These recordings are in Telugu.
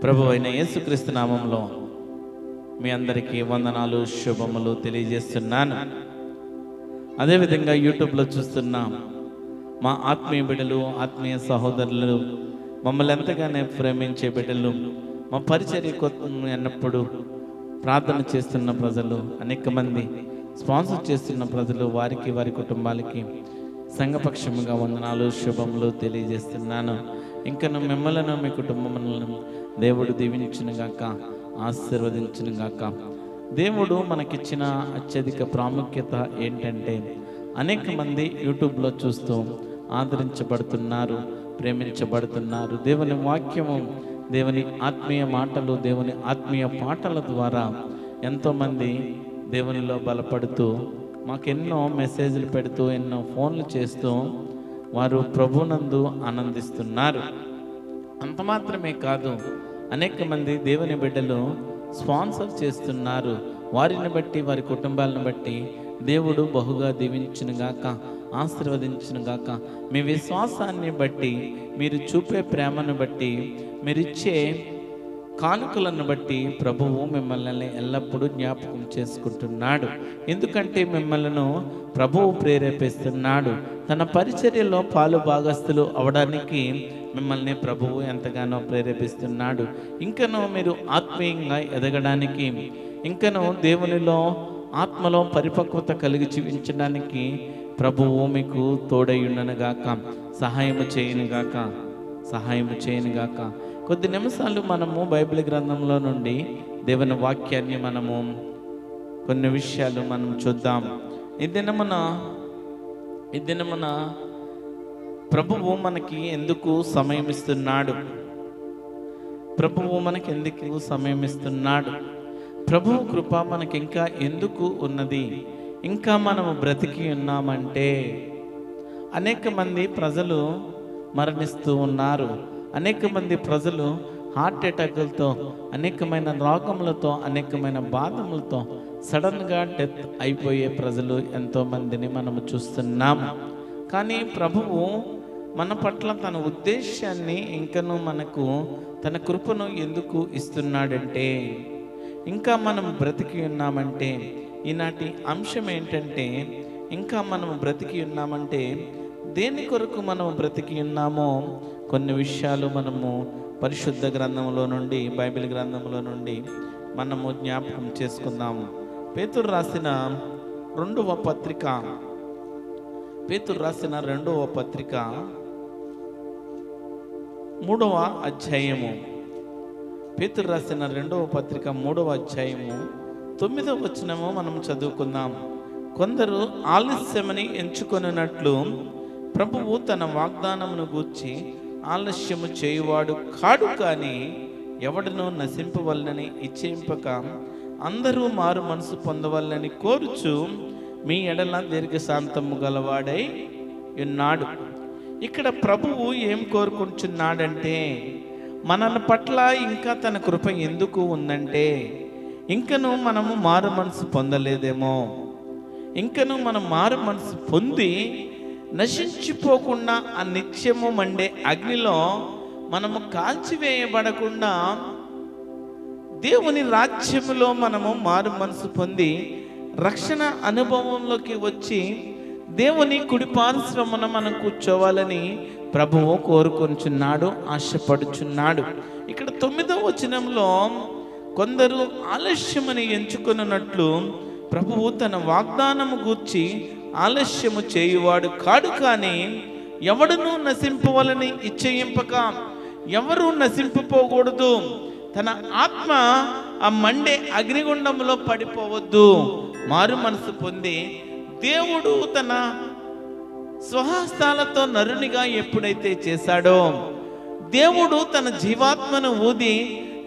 ప్రభు అయిన యేసుక్రీస్తు నామంలో మీ అందరికీ వందనాలు శుభములు తెలియజేస్తున్నాను. అదేవిధంగా యూట్యూబ్లో చూస్తున్న మా ఆత్మీయ బిడ్డలు, ఆత్మీయ సహోదరులు, మమ్మల్ని ఎంతగానో ప్రేమించే బిడ్డలు, మా పరిచర్య అన్నప్పుడు ప్రార్థన చేస్తున్న ప్రజలు, అనేక మంది స్పాన్సర్ చేస్తున్న ప్రజలు, వారికి వారి కుటుంబాలకి సంఘపక్షముగా వందనాలు శుభములు తెలియజేస్తున్నాను. ఇంకా మిమ్మల్ని మీ కుటుంబములను దేవుడు దీవించునుగాక, ఆశీర్వదించునుగాక. దేవుడు మనకిచ్చిన అత్యధిక ప్రాముఖ్యత ఏంటంటే అనేక మంది యూట్యూబ్లో చూస్తూ ఆదరించబడుతున్నారు, ప్రేమించబడుతున్నారు. దేవుని వాక్యము, దేవుని ఆత్మీయ మాటలు, దేవుని ఆత్మీయ పాటల ద్వారా ఎంతోమంది దేవునిలో బలపడుతూ మాకెన్నో మెసేజ్లు పెడుతూ, ఎన్నో ఫోన్లు చేస్తూ వారు ప్రభునందు ఆనందిస్తున్నారు. అంత మాత్రమే కాదు, అనేక మంది దేవుని బిడ్డలు స్పాన్సర్ చేస్తున్నారు. వారిని బట్టి, వారి కుటుంబాలను బట్టి దేవుడు బహుగా దీవించునుగాక, ఆశీర్వదించునుగాక. మీ విశ్వాసాన్ని బట్టి, మీరు చూపే ప్రేమను బట్టి, మీరిచ్చే కానుకలను బట్టి ప్రభువు మిమ్మల్ని ఎల్లప్పుడూ జ్ఞాపకం చేసుకుంటున్నాడు. ఎందుకంటే మిమ్మల్ని ప్రభువు ప్రేరేపిస్తున్నాడు. తన పరిచర్యలో పాలు భాగస్తులు అవడానికి మిమ్మల్ని ప్రభువు ఎంతగానో ప్రేరేపిస్తున్నాడు. ఇంకనూ మీరు ఆత్మీయంగా ఎదగడానికి, ఇంకనూ దేవునిలో ఆత్మలో పరిపక్వత కలిగి జీవించడానికి ప్రభువు మీకు తోడయ్యుండనుగాక, సహాయము చేయనుగాక. కొద్ది నిమిషాలు మనము బైబిల్ గ్రంథంలో నుండి దేవుని వాక్యాన్ని మనము కొన్ని విషయాలు మనం చూద్దాం. ఈ దినమున ప్రభువు మనకి ఎందుకు సమయం ఇస్తున్నాడు? ప్రభువు కృప మనకి ఇంకా ఎందుకు ఉన్నది? ఇంకా మనము బ్రతికి ఉన్నామంటే అనేక మంది ప్రజలు మరణిస్తూ ఉన్నారు. అనేక మంది ప్రజలు హార్ట్ అటాకులతో, అనేకమైన రోగములతో, అనేకమైన బాధములతో సడన్గా డెత్ అయిపోయే ప్రజలు ఎంతోమందిని మనము చూస్తున్నాము. కానీ ప్రభువు మన పట్ల తన ఉద్దేశాన్ని, ఇంకనూ మనకు తన కృపను ఎందుకు ఇస్తున్నాడంటే, ఇంకా మనం బ్రతికి ఉన్నామంటే, ఈనాటి అంశం ఏంటంటే, ఇంకా మనం బ్రతికి ఉన్నామంటే దేని కొరకు మనం బ్రతికి ఉన్నామో కొన్ని విషయాలు మనము పరిశుద్ధ గ్రంథంలో నుండి, బైబిల్ గ్రంథంలో నుండి మనము జ్ఞాపకం చేసుకుందాము. పేతురు రాసిన రెండవ పత్రిక 3వ అధ్యాయము. పేతురు రాసిన 2వ పత్రిక 3వ అధ్యాయము 9వ వచనము మనం చదువుకుందాం. కొందరు ఆలస్యమని ఎంచుకొనున్నట్లు ప్రభువు తన వాగ్దానమును గూర్చి ఆలస్యము చేయువాడు కాడు, కానీ ఎవడనూ నశింపవలనని ఇచ్చేయింపక అందరూ మారు మనసు పొందవలనని కోరుచు మీ ఎడల దీర్ఘశాంతము గలవాడై ఉన్నాడు. ఇక్కడ ప్రభువు ఏం కోరుకుంటున్నాడంటే, మన పట్ల ఇంకా తన కృప ఎందుకు ఉందంటే, ఇంకనూ మనము మారు మనసు పొందలేదేమో, ఇంకనూ మనం మారు మనసు పొంది నశించిపోకుండా ఆ నిత్యము మండే అగ్నిలో మనము కాల్చివేయబడకుండా దేవుని రాజ్యములో మనము మారు మనసు పొంది రక్షణ అనుభవంలోకి వచ్చి దేవుని కుడిపార్శ్వమున మనం కూర్చోవాలని ప్రభువు కోరుకొంచున్నాడు, ఆశపడుచున్నాడు. ఇక్కడ 9వ వచనంలో కొందరు ఆలస్యమని ఎంచుకున్నట్లు ప్రభువు తన వాగ్దానము గూర్చి ఆలస్యము చేయువాడు కాడు, కానీ ఎవడునూ నశింపవలని ఇచ్చేయింపక, ఎవరు నశింపపోకూడదు, తన ఆత్మ ఆ మండే అగ్నిగుండంలో పడిపోవద్దు, మారు మనసు పొంది దేవుడు తన స్వహస్తాలతో నరునిగా ఎప్పుడైతే చేశాడో, దేవుడు తన జీవాత్మను ఊది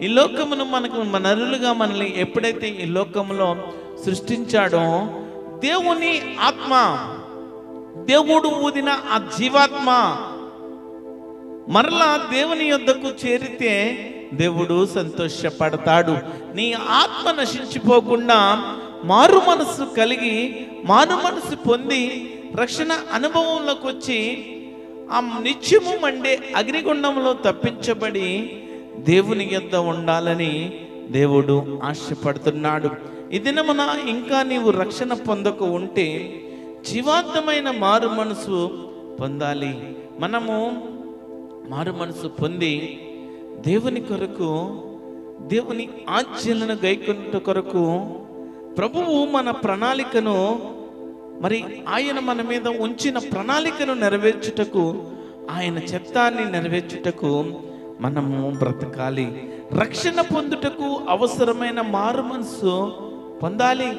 ఈ లోకమును మనకు నరులుగా మనల్ని ఎప్పుడైతే ఈ లోకములో సృష్టించాడో, దేవుని ఆత్మ, దేవుడు ఊదిన ఆ జీవాత్మ మరలా దేవుని యొద్దకు చేరితే దేవుడు సంతోషపడతాడు. నీ ఆత్మ నశించిపోకుండా మారు మనసు కలిగి, మారు మనసు పొంది రక్షణ అనుభవంలోకి వచ్చి ఆ నిత్యము మండే అగ్నిగుండంలో తప్పించబడి దేవుని యొద్ద ఉండాలని దేవుడు ఆశపడుతున్నాడు. ఈ దినమున ఇంకా నీవు రక్షణ పొందక ఉంటే జీవాత్మైన మారు మనసు పొందాలి. మనము మారు మనసు పొంది దేవుని కొరకు, దేవుని ఆజ్ఞలను గైకొనుట కొరకు ప్రభువు మన ప్రణాళికను, మరి ఆయన మన మీద ఉంచిన ప్రణాళికను నెరవేర్చుటకు, ఆయన చిత్తాన్ని నెరవేర్చుటకు మనము బ్రతకాలి. రక్షణ పొందుటకు అవసరమైన మారు మనసు పొందాలి.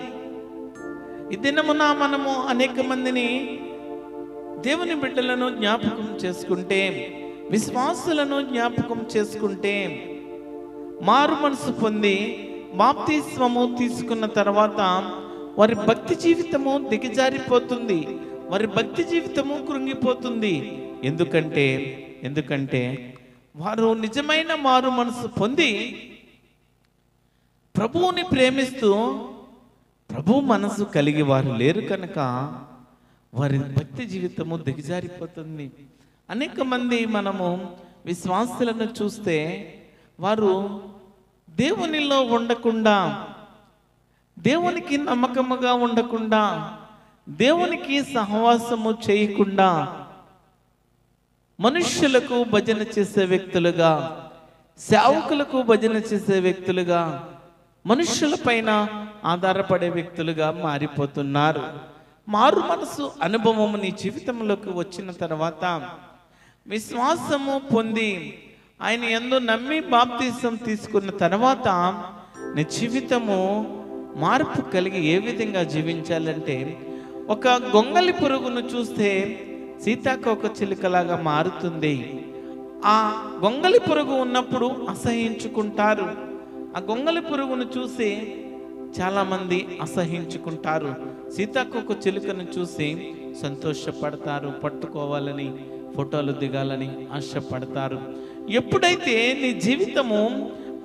ఈ దినమున మనము అనేక మందిని, దేవుని బిడ్డలను జ్ఞాపకం చేసుకుంటే, విశ్వాసులను జ్ఞాపకం చేసుకుంటే, మారు మనసు పొంది బాప్తిస్మము తీసుకున్న తర్వాత వారి భక్తి జీవితము దిగజారిపోతుంది, వారి భక్తి జీవితము కృంగిపోతుంది. ఎందుకంటే వారు నిజమైన మారు మనసు పొంది ప్రభువుని ప్రేమిస్తూ ప్రభు మనసు కలిగి వారు లేరు కనుక వారి భక్తి జీవితము దిగజారిపోతుంది. అనేక మంది మనము విశ్వాసులను చూస్తే వారు దేవునిలో ఉండకుండా, దేవునికి నమ్మకముగా ఉండకుండా, దేవునికి సహవాసము చేయకుండా మనుష్యులకు భజన చేసే వ్యక్తులుగా, సేవకులకు భజన చేసే వ్యక్తులుగా, మనుష్యుల పైన ఆధారపడే వ్యక్తులుగా మారిపోతున్నారు. మారు మనసు అనుభవము నీ జీవితంలోకి వచ్చిన తర్వాత, విశ్వాసము పొంది ఆయన యందు నమ్మి బాప్తిసం తీసుకున్న తర్వాత నీ జీవితము మార్పు కలిగి ఏ విధంగా జీవించాలంటే, ఒక గొంగలి పురుగును చూస్తే సీతాకోక చిలుకలాగా మారుతుంది. ఆ గొంగలి పురుగు ఉన్నప్పుడు అసహించుకుంటారు. ఆ గొంగలి పురుగును చూసి చాలామంది అసహించుకుంటారు. సీతాకోక చిలుకను చూసి సంతోషపడతారు, పట్టుకోవాలని, ఫోటోలు దిగాలని ఆశపడతారు. ఎప్పుడైతే నీ జీవితము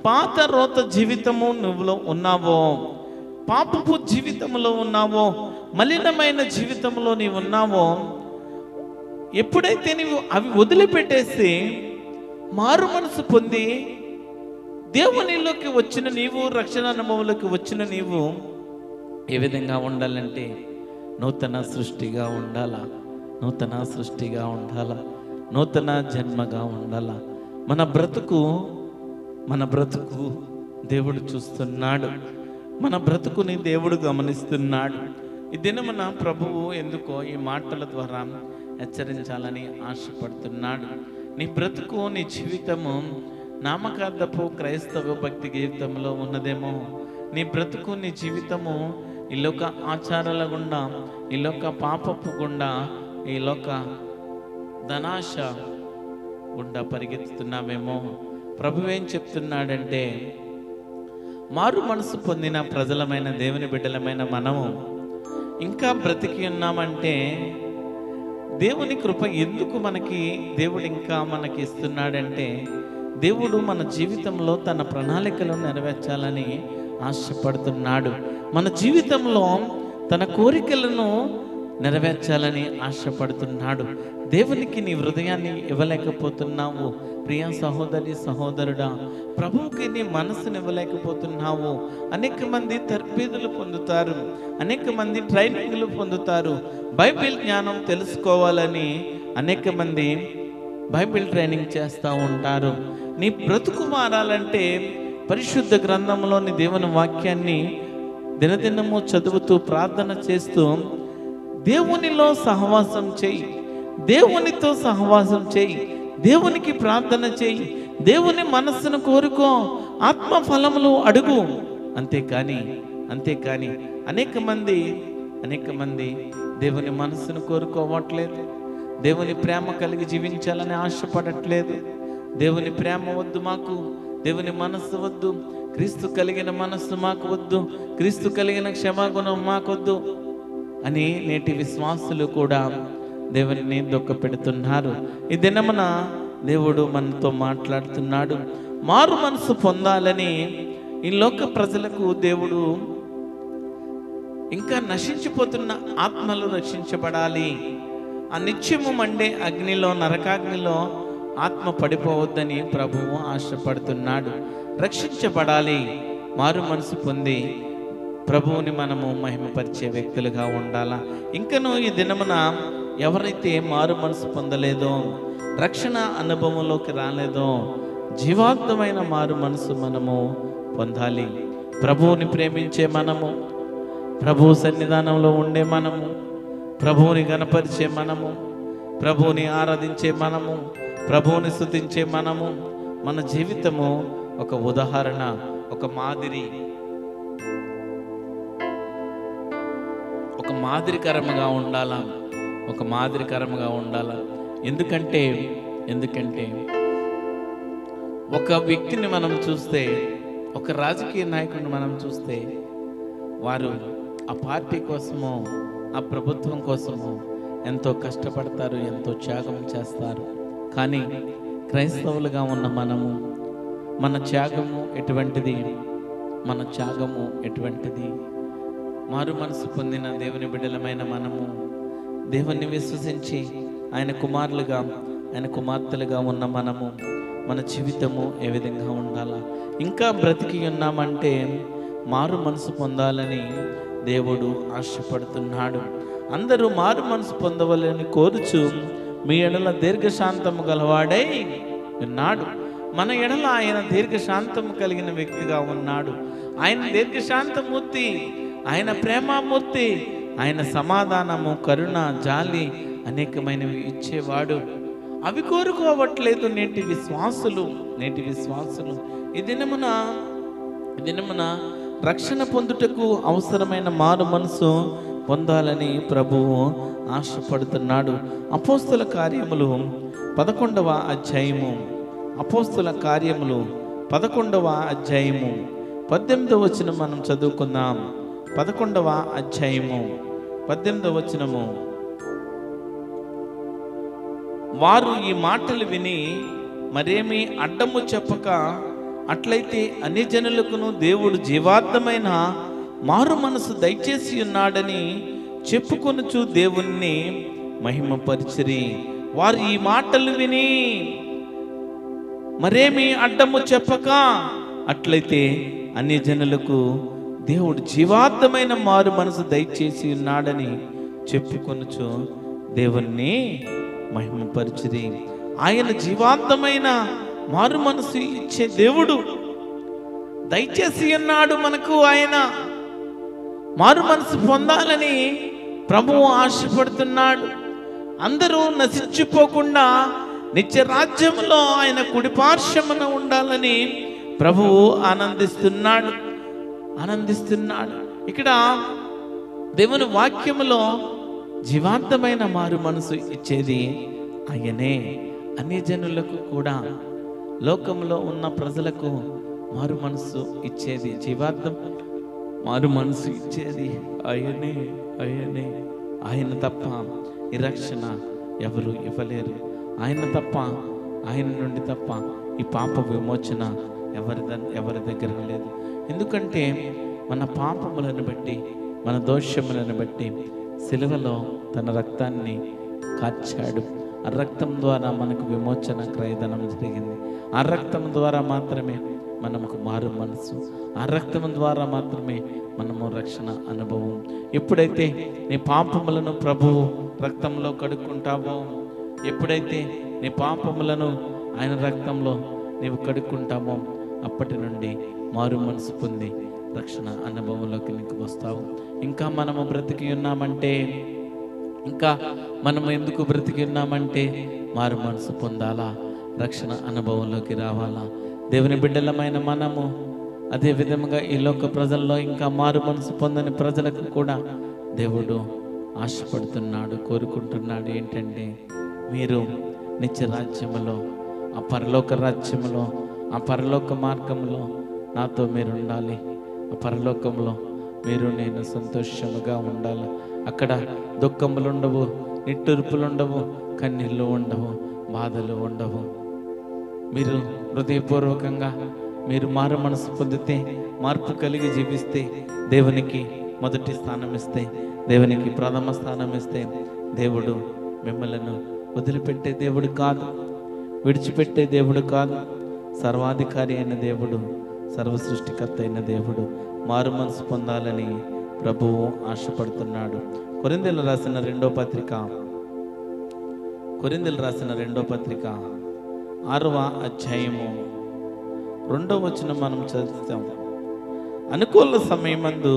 పాత రోత జీవితము నువ్వులో ఉన్నావో, పాపపు జీవితంలో ఉన్నావో, మలినమైన జీవితంలో నీవు ఉన్నావో, ఎప్పుడైతే నీవు అవి వదిలిపెట్టేసి మారు మనసు పొంది దేవునిలోకి వచ్చిన నీవు, రక్షణ అనుభవంలోకి వచ్చిన నీవు ఏ విధంగా ఉండాలంటే నూతన సృష్టిగా ఉండాలా, నూతన సృష్టిగా ఉండాలా, నూతన జన్మగా ఉండాలా. మన బ్రతుకు దేవుడు చూస్తున్నాడు, మన బ్రతుకుని దేవుడు గమనిస్తున్నాడు. ఈ దినమున ప్రభువు ఎందుకో ఈ మాటల ద్వారా హెచ్చరించాలని ఆశపడుతున్నాడు. నీ బ్రతుకు, నీ జీవితము నామకార్థపు క్రైస్తవ భక్తి జీవితంలో ఉన్నదేమో. నీ బ్రతుకు, నీ జీవితము ఈ లోక ఆచారాల గుండా, ఈ లోక పాపపు గుండా, ఈ లోక ధనాశ గుండా పరిగెత్తుతున్నామేమో. ప్రభు ఏం చెప్తున్నాడంటే, మారు మనసు పొందిన ప్రజలమైన దేవుని బిడ్డలమైన మనము ఇంకా బ్రతికి ఉన్నామంటే దేవుని కృప ఎందుకు దేవుడు ఇంకా మనకి ఇస్తున్నాడంటే, దేవుడు మన జీవితంలో తన ప్రణాళికలు నెరవేర్చాలని ఆశపడుతున్నాడు. మన జీవితంలో తన కోరికలను నెరవేర్చాలని ఆశపడుతున్నాడు. దేవునికి నీ హృదయాన్ని ఇవ్వలేకపోతున్నావు ప్రియ సహోదరి, సహోదరుడా. ప్రభువుకి నీ మనసుని ఇవ్వలేకపోతున్నావు. అనేక మంది తర్ఫీదులు పొందుతారు, అనేక మంది ట్రైనింగ్లు పొందుతారు. బైబిల్ జ్ఞానం తెలుసుకోవాలని అనేక మంది బైబిల్ ట్రైనింగ్ చేస్తూ ఉంటారు. నీ బ్రతుకు మారాలంటే పరిశుద్ధ గ్రంథంలోని దేవుని వాక్యాన్ని దినదినము చదువుతూ, ప్రార్థన చేస్తూ, దేవునిలో సహవాసం చేయి, దేవునితో సహవాసం చేయి, దేవునికి ప్రార్థన చేయి, దేవుని మనస్సును కోరుకో, ఆత్మ ఫలములు అడుగు. అంతేకాని అనేక మంది దేవుని మనస్సును కోరుకోవట్లేదు, దేవుని ప్రేమ కలిగి జీవించాలని ఆశపడట్లేదు. దేవుని ప్రేమ వద్దు మాకు, దేవుని మనస్సు వద్దు, క్రీస్తు కలిగిన మనస్సు మాకు వద్దు, క్రీస్తు కలిగిన క్షమాగుణం మాకొద్దు. అని నేటి విశ్వాసులు కూడా దేవుని దుఃఖపెడుతున్నారు. ఈ దినమున దేవుడు మనతో మాట్లాడుతున్నాడు. మారు మనసు పొందాలని ఈ లోక ప్రజలకు దేవుడు ఇంకా నశించిపోతున్న ఆత్మలు రక్షించబడాలి, ఆ నిత్యము మండే అగ్నిలో నరకాగ్నిలో ఆత్మ పడిపోవద్దని ప్రభువు ఆశపడుతున్నాడు. రక్షించబడాలి, మారు మనసు పొంది ప్రభువుని మనము మహిమపరిచే వ్యక్తులుగా ఉండాలా. ఇంకనూ ఈ దినమున ఎవరైతే మారు మనసు పొందలేదో, రక్షణ అనుభవంలోకి రాలేదో, జీవాత్మైన మారు మనసు మనము పొందాలి. ప్రభువుని ప్రేమించే మనము, ప్రభు సన్నిధానంలో ఉండే మనము, ప్రభువుని గణపరిచే మనము, ప్రభువుని ఆరాధించే మనము, ప్రభువుని స్తుతించే మనము, మన జీవితము ఒక ఉదాహరణ, ఒక మాదిరికరముగా ఉండాలా, ఒక మాదిరికరముగా ఉండాలా. ఎందుకంటే ఒక వ్యక్తిని మనం చూస్తే, ఒక రాజకీయ నాయకుడిని మనం చూస్తే, వారు ఆ పార్టీ కోసము, ఆ ప్రభుత్వం కోసము ఎంతో కష్టపడతారు, ఎంతో త్యాగం చేస్తారు. కానీ క్రైస్తవులుగా ఉన్న మనము, మన త్యాగము ఎటువంటిది? మారు మనసు పొందిన దేవుని బిడ్డలమైన మనము, దేవుణ్ణి విశ్వసించి ఆయన కుమారులుగా, ఆయన కుమార్తెలుగా ఉన్న మనము, మన జీవితము ఏ విధంగా ఉండాలా? ఇంకా బ్రతికి ఉన్నామంటే మారు మనసు పొందాలని దేవుడు ఆశపడుతున్నాడు. అందరూ మారు మనసు పొందవాలని కోరుచు మీ ఎడల దీర్ఘశాంతము గలవాడై ఉన్నాడు. మన ఎడల ఆయన దీర్ఘశాంతము కలిగిన వ్యక్తిగా ఉన్నాడు. ఆయన దీర్ఘశాంతమూర్తి, ఆయన ప్రేమామూర్తి, ఆయన సమాధానము, కరుణ, జాలి అనేకమైనవి ఇచ్చేవాడు. అవి కోరుకోవట్లేదు నేటి విశ్వాసులు. ఈ దినమున రక్షణ పొందుటకు అవసరమైన మారు మనసు పొందాలని ప్రభువు ఆశపడుతున్నాడు. అపోస్తుల కార్యములు 11వ అధ్యాయము, 18వ వచనం మనం చదువుకుందాం. 11వ అధ్యాయము 18వ వచనము. వారు ఈ మాటలు విని మరేమీ అడ్డము చెప్పక, అట్లయితే అన్ని జనులకును దేవుడు జీవార్థమైన మారు మనసు దయచేసి ఉన్నాడని చెప్పుకొనుచు దేవుణ్ణి మహిమపరిచిరి. వారు ఈ మాటలు విని మరేమీ అడ్డము చెప్పక, అట్లయితే అన్ని జనులకు దేవుడు జీవార్థమైన మారు మనసు దయచేసి ఉన్నాడని చెప్పుకొనుచు దేవుణ్ణి మహిమపరిచిరి. ఆయన జీవార్థమైన మారు మనసు ఇచ్చే దేవుడు, దయచేసి ఉన్నాడు మనకు. ఆయన మారు మనసు పొందాలని ప్రభువు ఆశపడుతున్నాడు. అందరూ నశించిపోకుండా నిత్య రాజ్యంలో ఆయన కుడిపార్శ్వమున ఉండాలని ప్రభువు ఆనందిస్తున్నాడు. ఇక్కడ దేవుని వాక్యములో జీవాంతమైన మారు మనసు ఇచ్చేది ఆయనే. అన్ని జనులకు కూడా, లోకంలో ఉన్న ప్రజలకు మారు మనసు ఇచ్చేది, జీవార్థం మారు మనసు ఇచ్చేది ఆయనే. ఆయన తప్ప ఈ రక్షణ ఎవరు ఇవ్వలేరు. ఆయన నుండి తప్ప ఈ పాప విమోచన ఎవరి దగ్గర లేదు. ఎందుకంటే మన పాపములను బట్టి, మన దోషములను బట్టి సిలువలో తన రక్తాన్ని కార్చాడు. ఆ రక్తం ద్వారా మనకు విమోచన, క్రయధనం జరిగింది. ఆ రక్తం ద్వారా మాత్రమే మనకు మారు మనసు, ఆ రక్తం ద్వారా మాత్రమే మనము రక్షణ అనుభవం. ఎప్పుడైతే నీ పాపములను ప్రభువు రక్తంలో కడుక్కుంటావో, ఎప్పుడైతే నీ పాపములను ఆయన రక్తంలో నీవు కడుక్కుంటావో, అప్పటి నుండి మారు మనసు పొంది రక్షణ అనుభవంలోకి నీకు వస్తావు. ఇంకా మనము బ్రతికి ఉన్నామంటే, ఎందుకు బ్రతికి ఉన్నామంటే మారు మనసు పొందాలా, రక్షణ అనుభవంలోకి రావాలా. దేవుని బిడ్డలమైన మనము అదే విధంగా ఈ లోక ప్రజల్లో ఇంకా మారు మనసు పొందని ప్రజలకు కూడా దేవుడు ఆశపడుతున్నాడు, కోరుకుంటున్నాడు. ఏంటంటే మీరు నిత్య రాజ్యములో, ఆ పరలోక రాజ్యములో, ఆ పరలోక మార్గంలో నాతో మీరు ఉండాలి. ఆ పరలోకంలో మీరు నేను సంతోషముగా ఉండాలి. అక్కడ దుఃఖములు ఉండవు, నిట్టూర్పులు ఉండవు, కన్నీళ్ళు ఉండవు, బాధలు ఉండవు. మీరు హృదయపూర్వకంగా మీరు మారు మనసు పొందితే, మార్పు కలిగి జీవిస్తే, దేవునికి మొదటి స్థానం ఇస్తే, దేవునికి ప్రథమ స్థానం ఇస్తే, దేవుడు మిమ్మలను వదిలిపెట్టే దేవుడు కాదు, విడిచిపెట్టే దేవుడు కాదు. సర్వాధికారి అయిన దేవుడు, సర్వ సృష్టికర్త అయిన దేవుడు మారు మనసు పొందాలని ప్రభువు ఆశపడుతున్నాడు. కొరింథీయులకు రాసిన రెండో పత్రిక 6వ అధ్యాయము 2వ వచనం మనం చదువుతాం. అనుకూల సమయమందు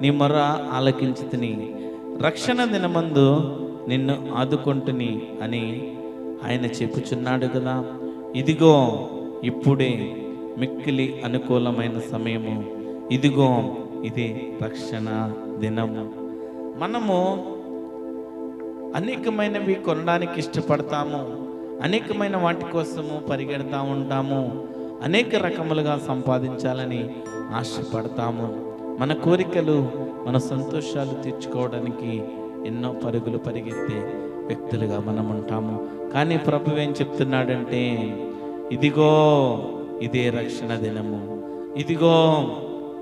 నీ మొర ఆలకించితిని, రక్షణ దినమందు నిన్ను ఆదుకొంటిని అని ఆయన చెప్పుచున్నాడు కదా. ఇదిగో ఇప్పుడే మిక్కిలి అనుకూలమైన సమయము, ఇదిగో ఇది రక్షణ దినము. మనము అనేకమైనవి కొనడానికి ఇష్టపడతాము, అనేకమైన వాటి కోసము పరిగెడతా ఉంటాము, అనేక రకములుగా సంపాదించాలని ఆశపడతాము. మన కోరికలు, మన సంతోషాలు తీర్చుకోవడానికి ఎన్నో పరుగులు పరిగెత్తే వ్యక్తులుగా మనం ఉంటాము. కానీ ప్రభు ఏం చెప్తున్నాడంటే, ఇదిగో ఇదే రక్షణ దినము, ఇదిగో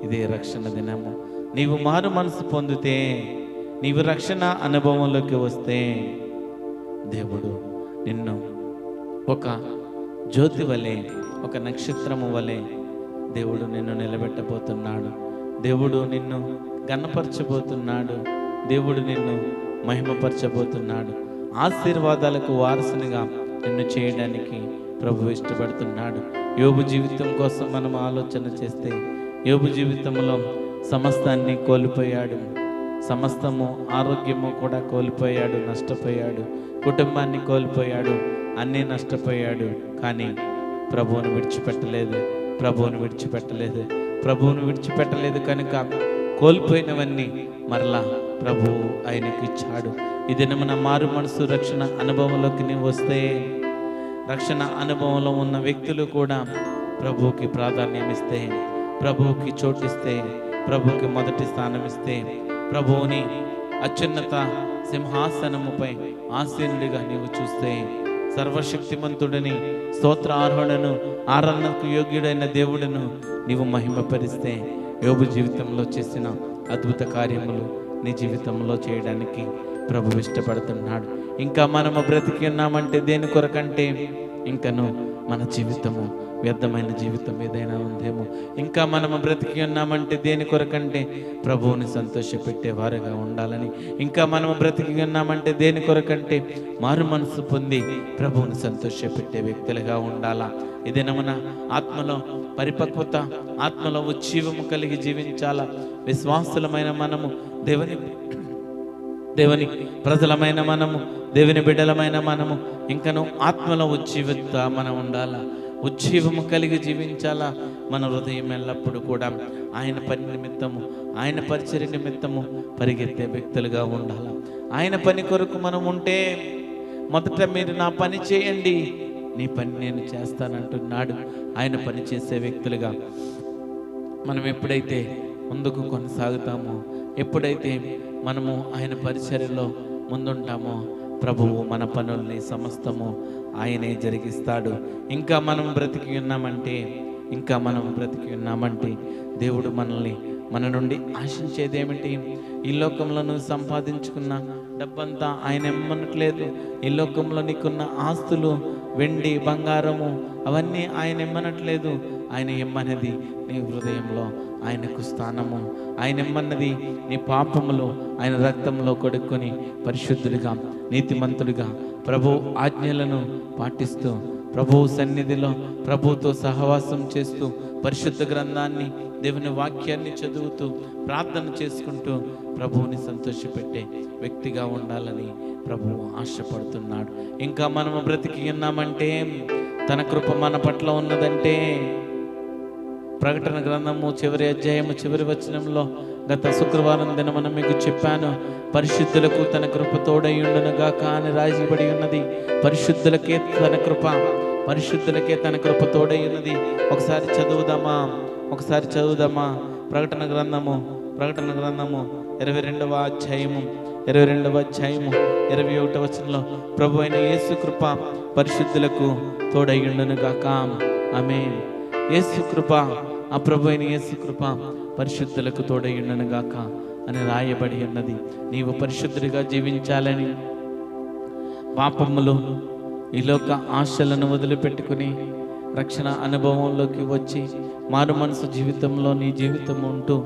ఇదే రక్షణ దినము. నీవు మారు మనసు పొందితే, నీవు రక్షణ అనుభవంలోకి వస్తే, దేవుడు నిన్ను ఒక జ్యోతి వలె, ఒక నక్షత్రము వలె దేవుడు నిన్ను నిలబెట్టబోతున్నాడు. దేవుడు నిన్ను ఘనపరచబోతున్నాడు. దేవుడు నిన్ను మహిమపరచబోతున్నాడు. ఆశీర్వాదాలకు వారసునిగా నిన్ను చేయడానికి ప్రభు ఇష్టపడుతున్నాడు. యోబు జీవితం కోసం మనం ఆలోచన చేస్తే, యోబు జీవితంలో సమస్తాన్ని కోల్పోయాడు, సమస్తము ఆరోగ్యము కూడా కోల్పోయాడు, నష్టపోయాడు, కుటుంబాన్ని కోల్పోయాడు, అన్నీ నష్టపోయాడు. కానీ ప్రభువును విడిచిపెట్టలేదు, ప్రభువును విడిచిపెట్టలేదు కనుక కోల్పోయినవన్నీ మరలా ప్రభువు ఆయనకు ఇచ్చాడు. ఈ దినమున మారు మనసు రక్షణ అనుభవంలోకి నీవు వస్తే, రక్షణ అనుభవంలో ఉన్న వ్యక్తులు కూడా ప్రభువుకి ప్రాధాన్యం ఇస్తే, ప్రభువుకి చోటిస్తే, ప్రభువుకి మొదటి స్థానం ఇస్తే, ప్రభువుని అత్యున్నత సింహాసనముపై ఆసీనుడిగా నీవు చూస్తే, సర్వశక్తిమంతుడని, స్తోత్రార్హుడను, ఆరాధనకు యోగ్యుడైన దేవుడను నీవు మహిమపరిస్తే, యోబు జీవితంలో చేసిన అద్భుత కార్యములు నీ జీవితంలో చేయడానికి ప్రభు ఇష్టపడుతున్నాడు. ఇంకా మనము బ్రతికి ఉన్నామంటే దేని కొరకంటే, ఇంకను మన జీవితము వ్యర్థమైన జీవితం ఏదైనా ఉందేమో. ఇంకా మనము బ్రతికి ఉన్నామంటే దేని కొరకంటే, ప్రభువుని సంతోషపెట్టేవారుగా ఉండాలని. ఇంకా మనము బ్రతికి ఉన్నామంటే దేని కొరకంటే, మారు మనసు పొంది ప్రభువుని సంతోషపెట్టే వ్యక్తులుగా ఉండాలా. ఇదేనా మన ఆత్మలో పరిపక్వత, ఆత్మలో ఉజ్జీవము కలిగి జీవించాలా. విశ్వాసులమైన మనము, దేవుని ప్రజలమైన మనము, దేవుని బిడ్డలమైన మనము ఇంకను ఆత్మలో ఉజ్జీవిత మనం ఉండాలా, ఉజ్జీవము కలిగి జీవించాలా. మన హృదయం ఎల్లప్పుడూ కూడా ఆయన పని నిమిత్తము, ఆయన పరిచర్య నిమిత్తము పరిగెత్తే వ్యక్తులుగా ఉండాలా. ఆయన పని కొరకు మనం ఉంటే, మొదట మీరు నా పని చేయండి, నీ పని నేను చేస్తానంటున్నాడు. ఆయన పని చేసే వ్యక్తులుగా మనం ఎప్పుడైతే ముందుకు కొనసాగుతామో, ఎప్పుడైతే మనము ఆయన పరిచర్యలో ముందుంటామో, ప్రభువు మన పనుల్ని సమస్తము ఆయనే జరిగిస్తాడు. ఇంకా మనం బ్రతికి ఉన్నామంటే దేవుడు మన నుండి ఆశించేది ఏమిటి? ఈ లోకంలో నువ్వు సంపాదించుకున్న డబ్బంతా ఆయన ఇమ్మనట్లేదు. ఈ లోకంలో నీకున్న ఆస్తులు, వెండి, బంగారము అవన్నీ ఆయన ఇమ్మనట్లేదు. ఆయన ఇమ్మన్నది నీ హృదయంలో ఆయనకు స్థానము. ఆయన ఇమ్మన్నది నీ పాపములు ఆయన రక్తంలో కొడుక్కొని పరిశుద్ధుడిగా, నీతిమంతుడిగా, ప్రభు ఆజ్ఞలను పాటిస్తూ, ప్రభువు సన్నిధిలో ప్రభువుతో సహవాసం చేస్తూ, పరిశుద్ధ గ్రంథాన్ని, దేవుని వాక్యాన్ని చదువుతూ, ప్రార్థన చేసుకుంటూ ప్రభువుని సంతోషపెట్టే వ్యక్తిగా ఉండాలని ప్రభువు ఆశపడుతున్నాడు. ఇంకా మనము బ్రతికి ఉన్నామంటే, తన కృప మన పట్ల ఉన్నదంటే, ప్రకటన గ్రంథము చివరి అధ్యాయము చివరి వచనంలో గత శుక్రవారం దినమున మీకు చెప్పాను, పరిశుద్ధులకు తన కృప తోడయ్యుండునుగాక అని రాయబడి ఉన్నది. పరిశుద్ధులకే తన కృప తోడయ్యున్నది. ఒకసారి చదువుదామా? ప్రకటన ప్రకటన గ్రంథము 22వ అధ్యాయము 21వ వచనంలో ప్రభు అయిన యేసు కృప పరిశుద్ధులకు తోడయ్యుండును గాక. ఆమేన్. యేసు కృప, ఆ ప్రభు అయిన యేసు కృప పరిశుద్ధులకు తోడయ్యుండును గాక అని రాయబడి ఉన్నది. నీవు పరిశుద్ధుడిగా జీవించాలని, పాపములు ఈ లోక ఆశలను వదిలిపెట్టుకుని రక్షణ అనుభవంలోకి వచ్చి మారు మనసు జీవితంలో నీ జీవితం ఉంటూ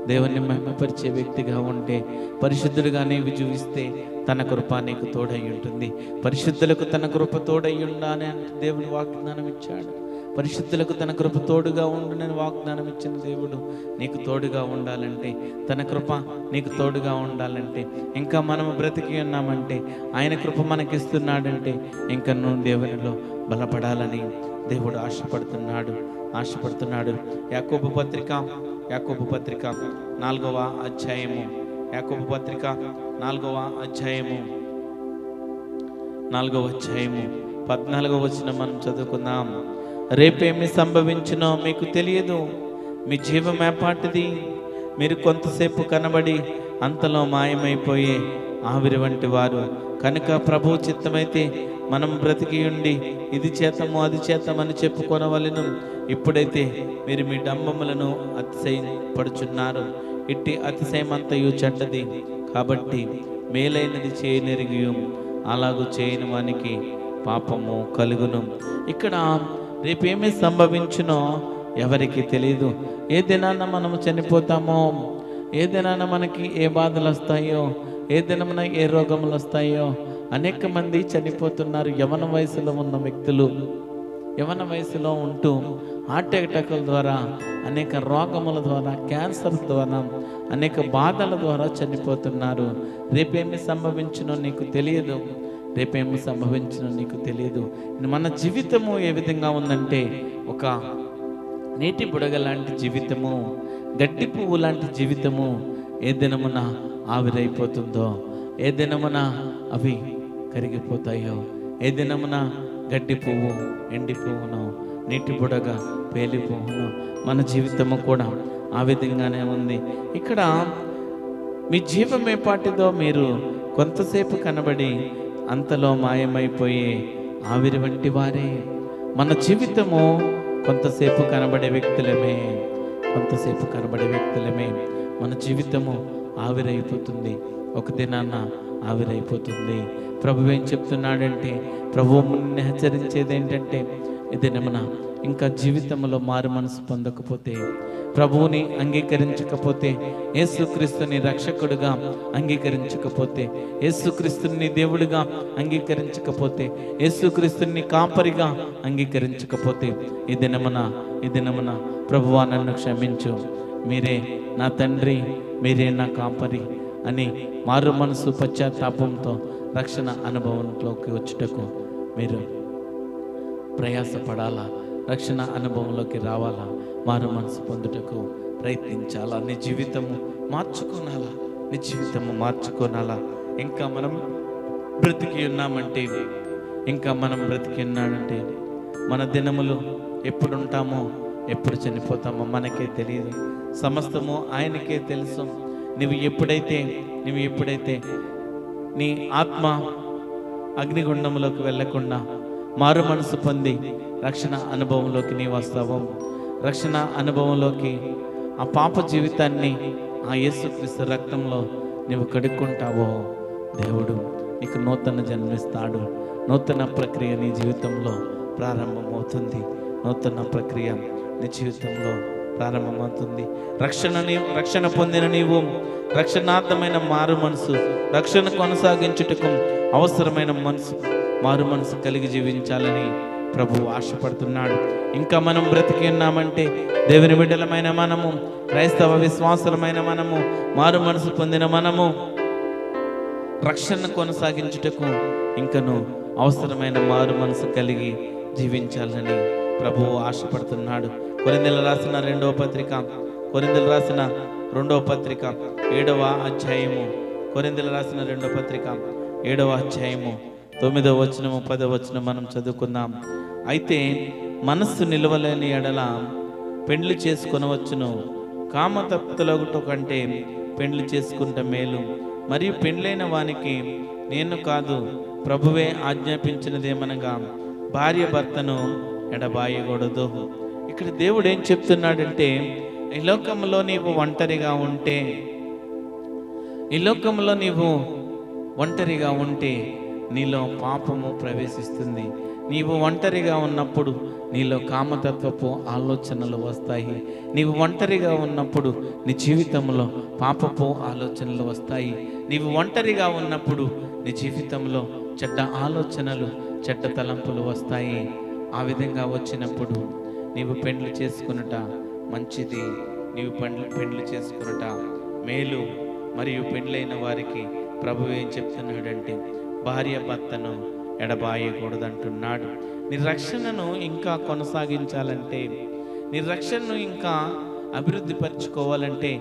దేవుని మహిమపరిచే వ్యక్తిగా ఉంటే, పరిశుద్ధుడిగా నీవు జీవిస్తే తన కృప నీకు తోడై ఉంటుంది. పరిశుద్ధులకు తన కృప తోడై ఉండాలని అంటే దేవుడు వాగ్దానం ఇచ్చాడు. పరిశుద్ధులకు తన కృప తోడుగా ఉండునని వాగ్దానం ఇచ్చిన దేవుడు నీకు తోడుగా ఉండాలంటే, తన కృప నీకు తోడుగా ఉండాలంటే, ఇంకా మనము బ్రతికి ఉన్నామంటే, ఆయన కృప మనకిస్తున్నాడంటే ఇంకా నువ్వు దేవునిలో బలపడాలని దేవుడు ఆశపడుతున్నాడు. యాకోబు పత్రిక 4వ అధ్యాయము 4వ అధ్యాయము 14వ వచనం మనం చదువుకుందాం. రేపేమి సంభవించినో మీకు తెలియదు, మీ జీవం ఏపాటిది. మీరు కొంతసేపు కనబడి అంతలో మాయమైపోయే ఆవిరి వంటి వారు కనుక ప్రభు చిత్తమైతే మనం బ్రతికి ఉండి ఇది చేతము అది చేతమని చెప్పుకొనవలెను. ఇప్పుడైతే మీరు మీ డంబములను అతిశయపడుచున్నారు. ఇట్టి అతిశయమంతయు చెడ్డది. కాబట్టి మేలైనది చేయనెరిగి అలాగూ చేయని వానికి పాపము కలుగును. ఇక్కడ రేపేమీ సంభవించునో ఎవరికి తెలియదు. ఏ దినాన మనము చనిపోతామో, ఏ దినాన మనకి ఏ బాధలు వస్తాయో, ఏ దినమున ఏ రోగములు వస్తాయో. అనేక మంది చనిపోతున్నారు. యవన వయసులో ఉన్న వ్యక్తులు యవన వయసులో ఉంటూ హార్ట్ అటాక్ల ద్వారా, అనేక రోగముల ద్వారా, క్యాన్సర్ ద్వారా, అనేక బాధల ద్వారా చనిపోతున్నారు. రేపేమి సంభవించునో నీకు తెలియదు. మన జీవితము ఏ విధంగా ఉందంటే, ఒక నీటి బుడగ లాంటి జీవితము, గడ్డి పువ్వు లాంటి జీవితము. ఏ దినమున ఆవిరైపోతుందో, ఏ దినమున అవి కరిగిపోతాయో, ఏ దినమున గడ్డి పువ్వు ఎండిపోవునో, నీటి బుడగ పేలిపోవునో, మన జీవితము కూడా ఆ విధంగానే ఉంది. ఇక్కడ మీ జీవం ఏ పాటిదో మీరు కొంతసేపు కనబడి అంతలో మాయమైపోయే ఆవిరి వంటి వారే. మన జీవితము కొంతసేపు కనబడే వ్యక్తులమే. మన జీవితము ఆవిరైపోతుంది, ఒక దినాన్న ఆవిరైపోతుంది. ప్రభు ఏం చెప్తున్నాడంటే, ప్రభువు నిన్ను హెచ్చరించేది ఏంటంటే, ఇదేమన ఇంకా జీవితంలో మారు మనసు పొందకపోతే, ప్రభువుని అంగీకరించకపోతే, యేసుక్రీస్తుని రక్షకుడుగా అంగీకరించకపోతే, యేసుక్రీస్తుని దేవుడిగా అంగీకరించకపోతే, యేసుక్రీస్తుని కాపరిగా అంగీకరించకపోతే, ఈ దినమున ప్రభువా నన్ను క్షమించు, మీరే నా తండ్రి, మీరే నా కాపరి అని మారు మనసు పశ్చాత్తాపంతో రక్షణ అనుభవంలోకి వచ్చుటకు మీరు ప్రయాసపడాలా. రక్షణ అనుభవంలోకి రావాలా, మారు మనసు పొందుటకు ప్రయత్నించాలా. నీ జీవితము మార్చుకోనాలా. ఇంకా మనం బ్రతికి ఉన్నాడంటే, మన దినములు ఎప్పుడు ఉంటామో, ఎప్పుడు చనిపోతామో మనకే తెలియదు. సమస్తము ఆయనకే తెలుసు. నువ్వు ఎప్పుడైతే నీ ఆత్మ అగ్నిగుండంలోకి వెళ్ళకుండా మారు మనసు పొంది రక్షణ అనుభవంలోకి నీ వస్తావో, రక్షణ అనుభవంలోకి ఆ పాప జీవితాన్ని ఆ యేసుక్రీస్తు రక్తంలో నీవు కడుక్కుంటావో, దేవుడు నీకు నూతన జన్మిస్తాడు. నూతన ప్రక్రియ నీ జీవితంలో ప్రారంభమవుతుంది. రక్షణ పొందిన నీవు రక్షణార్థమైన మారు మనసు, రక్షణ కొనసాగించుటకు అవసరమైన మారు మనసు కలిగి జీవించాలని ప్రభువు ఆశపడుతున్నాడు. ఇంకా మనం బ్రతికి ఉన్నామంటే, దేవుని బిడ్డలమైన మనము, క్రైస్తవ విశ్వాసులమైన మనము, మారు మనసు పొందిన మనము రక్షణ కొనసాగించుటకు ఇంకను అవసరమైన మారు మనసు కలిగి జీవించాలని ప్రభువు ఆశపడుతున్నాడు. కొరింథీయులకు రాసిన రెండవ పత్రిక 7వ అధ్యాయము 7వ అధ్యాయము 9వ వచనము 10వ వచనం మనం చదువుకుందాం. అయితే మనస్సు నిలవలేని ఎడల పెండ్లి చేసుకొనవచ్చును, కామతప్తులగుట కంటే పెండ్లి చేసుకుంటే మేలు. మరియు పెండ్లైన వానికి నేను కాదు, ప్రభువే ఆజ్ఞాపించినదేమనగా భార్య భర్తను ఎడబాయకూడదు. ఇక్కడ దేవుడు ఏం చెప్తున్నాడంటే, ఈ లోకంలో నీవు ఒంటరిగా ఉంటే, ఈ లోకంలో నీవు ఒంటరిగా ఉంటే నీలో పాపము ప్రవేశిస్తుంది. నీవు ఒంటరిగా ఉన్నప్పుడు నీలో కామతత్వపు ఆలోచనలు వస్తాయి. నీవు ఒంటరిగా ఉన్నప్పుడు నీ జీవితంలో పాపపు ఆలోచనలు వస్తాయి. నీవు ఒంటరిగా ఉన్నప్పుడు నీ జీవితంలో చెడ్డ ఆలోచనలు, చెడ్డ తలంపులు వస్తాయి. ఆ విధంగా వచ్చినప్పుడు నీవు పెండ్లి చేసుకునుట మంచిది, నీవు పెండ్లి చేసుకునుట మేలు. మరియు పెండ్లైన వారికి ప్రభువు ఏం చెప్తున్నాడంటే, భార్య భర్తను ఎడబాయకూడదంటున్నాడు. నీ రక్షణను ఇంకా కొనసాగించాలంటే, నీ రక్షణను ఇంకా అభివృద్ధి పరచుకోవాలంటే,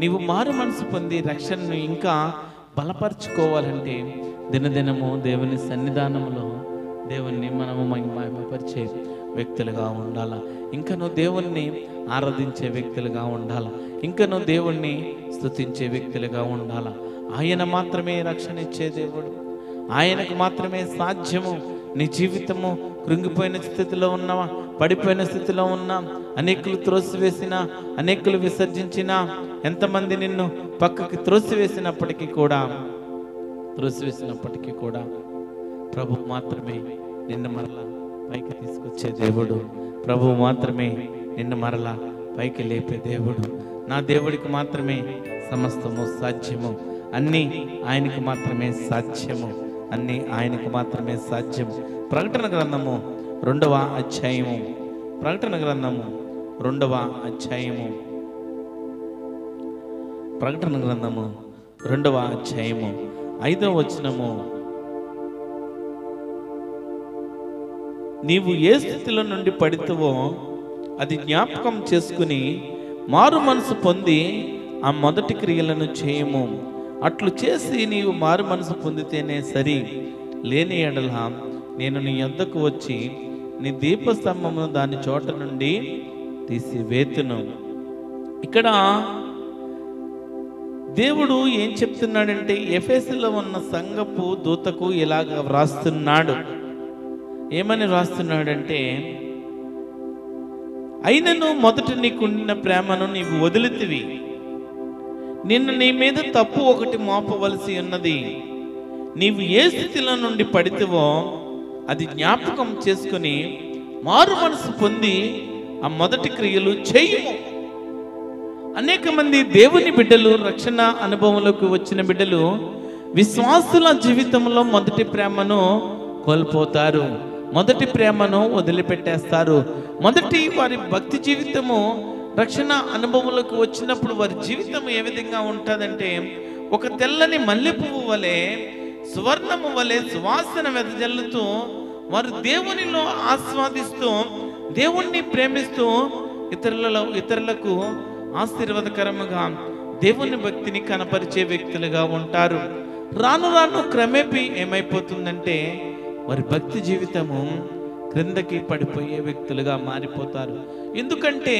నీవు మారు మనసు పొంది రక్షణను ఇంకా బలపరుచుకోవాలంటే, దినదినము దేవుని సన్నిధానంలో దేవుణ్ణి మనము మహిమపరిచే వ్యక్తులుగా ఉండాలా. ఇంకా నువ్వు దేవుణ్ణి ఆరాధించే వ్యక్తులుగా ఉండాలా. ఇంకా నువ్వు దేవుణ్ణి స్తుతించే వ్యక్తులుగా ఉండాలా. ఆయన మాత్రమే రక్షణ ఇచ్చే దేవుడు, ఆయనకు మాత్రమే సాధ్యము. నీ జీవితము కృంగిపోయిన స్థితిలో ఉన్నావా, పడిపోయిన స్థితిలో ఉన్నా, అనేకులు త్రోసివేసిన, అనేకులు విసర్జించిన, ఎంతమంది నిన్ను పక్కకి త్రోసివేసినప్పటికీ కూడా ప్రభు మాత్రమే నిన్ను మరలా పైకి తీసుకొచ్చే దేవుడు. ప్రభు మాత్రమే నిన్ను మరలా పైకి లేపే దేవుడు. నా దేవుడికి మాత్రమే సమస్తము సాధ్యము. అన్నీ ఆయనకు మాత్రమే సాధ్యము. అన్నీ ఆయనకు మాత్రమే సాధ్యం. ప్రకటన గ్రంథము 2వ అధ్యాయము, ప్రకటన గ్రంథము 2వ అధ్యాయము, ప్రకటన గ్రంథము 2వ అధ్యాయము 5వ వచనము, నీవు ఏ స్థితిలో నుండి పడితవో అది జ్ఞాపకం చేసుకుని మారు మనసు పొంది ఆ మొదటి క్రియలను చేయము. అట్లు చేసి నీవు మారు మనసు పొందితేనే సరి, లేని ఎడల నేను నీ యొద్దకు వచ్చి నీ దీపస్తంభమును దాని చోట నుండి తీసివేతును. ఇక్కడ దేవుడు ఏం చెప్తున్నాడంటే, ఎఫెసులో ఉన్న సంఘపు దూతకు ఇలాగ వ్రాస్తున్నాడు. ఏమని వ్రాస్తున్నాడంటే, అయినను మొదట నీకుండిన ప్రేమను నీవు వదిలితివి, నిన్ను నీ మీద తప్పు ఒకటి మోపవలసి ఉన్నది. నీవు ఏ స్థితిలో నుండి పడితేవో అది జ్ఞాపకం చేసుకుని మారు మనసు పొంది ఆ మొదటి క్రియలు చేయము. అనేక మంది దేవుని బిడ్డలు, రక్షణ అనుభవంలోకి వచ్చిన బిడ్డలు విశ్వాసుల జీవితంలో మొదటి ప్రేమను కోల్పోతారు, మొదటి ప్రేమను వదిలిపెట్టేస్తారు. మొదటి వారి భక్తి జీవితము రక్షణ అనుభవంలోకి వచ్చినప్పుడు వారి జీవితం ఏ విధంగా ఉంటుందంటే, ఒక తెల్లని మల్లె పువ్వు వలె, సువర్ణము వలె సువాసన వెదజల్లుతూ వారు దేవునిలో ఆస్వాదిస్తూ, దేవుణ్ణి ప్రేమిస్తూ, ఇతరులకు ఆశీర్వాదకరముగా దేవుని భక్తిని కనపరిచే వ్యక్తులుగా ఉంటారు. రాను రాను క్రమేపీ ఏమైపోతుందంటే, వారి భక్తి జీవితము క్రిందకి పడిపోయే వ్యక్తులుగా మారిపోతారు. ఎందుకంటే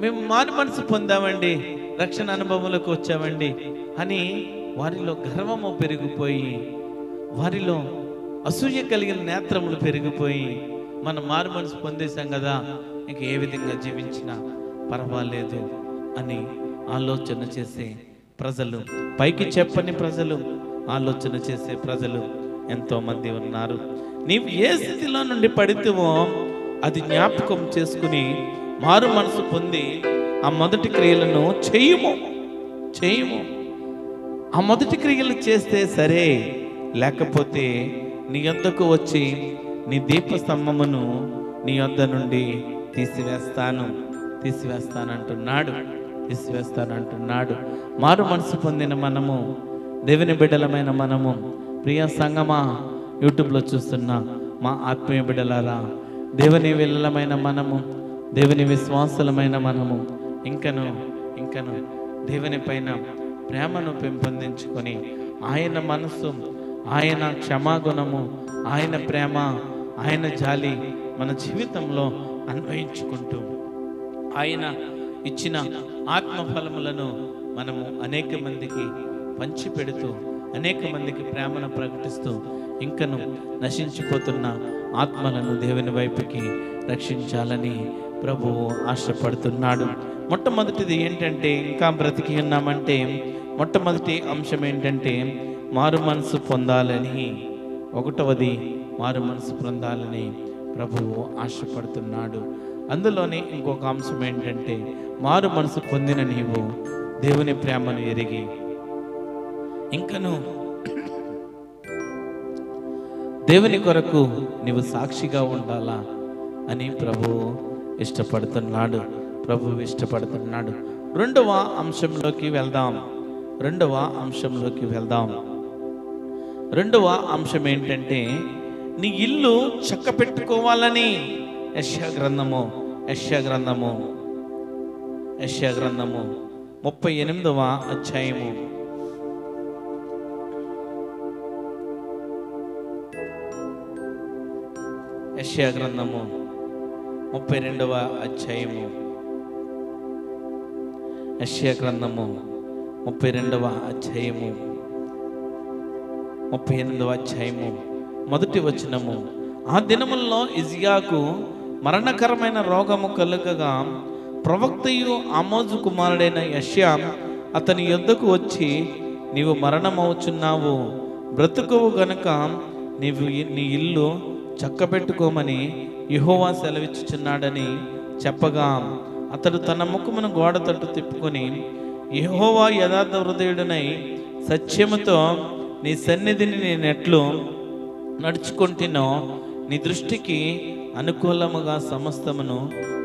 మేము మారు మనసు పొందామండి, రక్షణ అనుభవంలోకి వచ్చామండి అని వారిలో గర్వము పెరిగిపోయి, వారిలో అసూయ కలిగిన నేత్రములు పెరిగిపోయి, మనం మారు మనసు పొందేశాం కదా, ఇంక ఏ విధంగా జీవించినా పర్వాలేదు అని ఆలోచన చేసే ప్రజలు, పైకి చెప్పని ప్రజలు, ఆలోచన చేసే ప్రజలు ఎంతోమంది ఉన్నారు. నీవు ఏ స్థితిలో నుండి పడితేవో అది జ్ఞాపకం చేసుకుని మారు మనసు పొంది ఆ మొదటి క్రియలను చేయము. ఆ మొదటి క్రియలు చేస్తే సరే, లేకపోతే నీ యొద్దకు వచ్చి నీ దీపస్తంభమును నీ యొద్ద నుండి తీసివేస్తానంటున్నాడు. మారు మనసు పొందిన మనము, దేవుని బిడ్డలమైన మనము, ప్రియ సంగమా, యూట్యూబ్లో చూస్తున్న మా ఆత్మీయ బిడ్డలారా, దేవుని విల్లలమైన మనము, దేవుని విశ్వాసులమైన మనము ఇంకను దేవుని పైన ప్రేమను పెంపొందించుకొని, ఆయన మనసు, ఆయన క్షమాగుణము, ఆయన ప్రేమ, ఆయన జాలి మన జీవితంలో అన్వయించుకుంటూ, ఆయన ఇచ్చిన ఆత్మఫలములను మనము అనేక మందికి పంచిపెడుతూ, అనేక మందికి ప్రేమను ప్రకటిస్తూ, ఇంకను నశించిపోతున్న ఆత్మలను దేవుని వైపుకి రక్షించాలని ప్రభువు ఆశపడుతున్నాడు. మొట్టమొదటిది ఏంటంటే, ఇంకా బ్రతికి ఉన్నామంటే మొట్టమొదటి అంశం ఏంటంటే మారు మనసు పొందాలని. ఒకటవది మారు మనసు పొందాలని ప్రభువు ఆశపడుతున్నాడు. అందులోనే ఇంకొక అంశం ఏంటంటే, మారు మనసు పొందిన నీవు దేవుని ప్రేమను ఎరిగి ఇంకను దేవుని కొరకు నీవు సాక్షిగా ఉండాలా అని ప్రభువు ఇష్టపడుతున్నాడు. రెండవ అంశంలోకి వెళ్దాం. రెండవ అంశం ఏంటంటే, నీ ఇల్లు చక్క పెట్టుకోవాలని. యెషయా గ్రంథము 38వ అధ్యాయము 32వ అధ్యాయము 38వ అధ్యాయము మొదటి వచనము. ఆ దినముల్లో హిజ్కియాకు మరణకరమైన రోగము కలుగగా ప్రవక్తయు ఆమోజు కుమారుడైన యెషయా అతని యొద్దకు వచ్చి, నీవు మరణమవుచున్నావు, బ్రతుకువు గనుక నీవు నీ ఇల్లు చక్కబెట్టుకోమని యెహోవా సెలవిచ్చుచున్నాడని చెప్పగా, అతడు తన ముఖమును గోడ తట్టు తిప్పుకొని, యెహోవా యథార్థ హృదయుడనై సత్యముతో నీ సన్నిధిని నేనెట్లు నడుచుకుంటునో, నీ దృష్టికి అనుకూలముగా సమస్తమును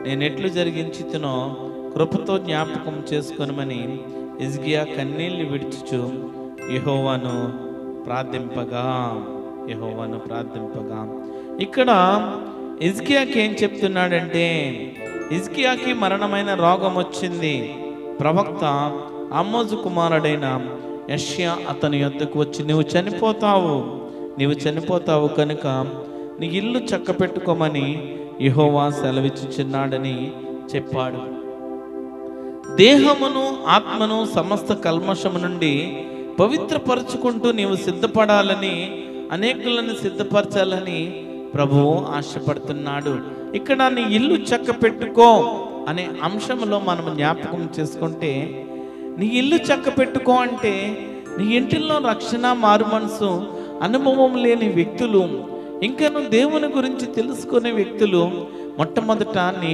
నేనెట్లు జరిగించుతునో కృపతో జ్ఞాపకం చేసుకొనమని హిజ్కియా కన్నీళ్లు విడిచుచు యెహోవాను ప్రార్థింపగా. ఇక్కడ హిజ్కియాకి ఏం చెప్తున్నాడంటే, హిజ్కియాకి మరణమైన రోగం వచ్చింది. ప్రవక్త ఆమోజు కుమారుడైన యెషయా అతని యొద్దకు వచ్చి, నీవు చనిపోతావు కనుక నీ ఇల్లు చక్క పెట్టుకోమని యెహోవా సెలవిచ్చుచున్నాడని చెప్పాడు. దేహమును ఆత్మను సమస్త కల్మషము నుండి పవిత్రపరచుకుంటూ నీవు సిద్ధపడాలని, అనేకులను సిద్ధపరచాలని ప్రభువు ఆశపడుతున్నాడు. ఇక్కడ నీ ఇల్లు చక్క పెట్టుకో అనే అంశంలో మనం జ్ఞాపకం చేసుకుంటే, నీ ఇల్లు చక్క పెట్టుకో అంటే నీ ఇంటిలో రక్షణ, మారు మనసు అనుభవం లేని వ్యక్తులు, ఇంకను దేవుని గురించి తెలుసుకునే వ్యక్తులు మొట్టమొదట నీ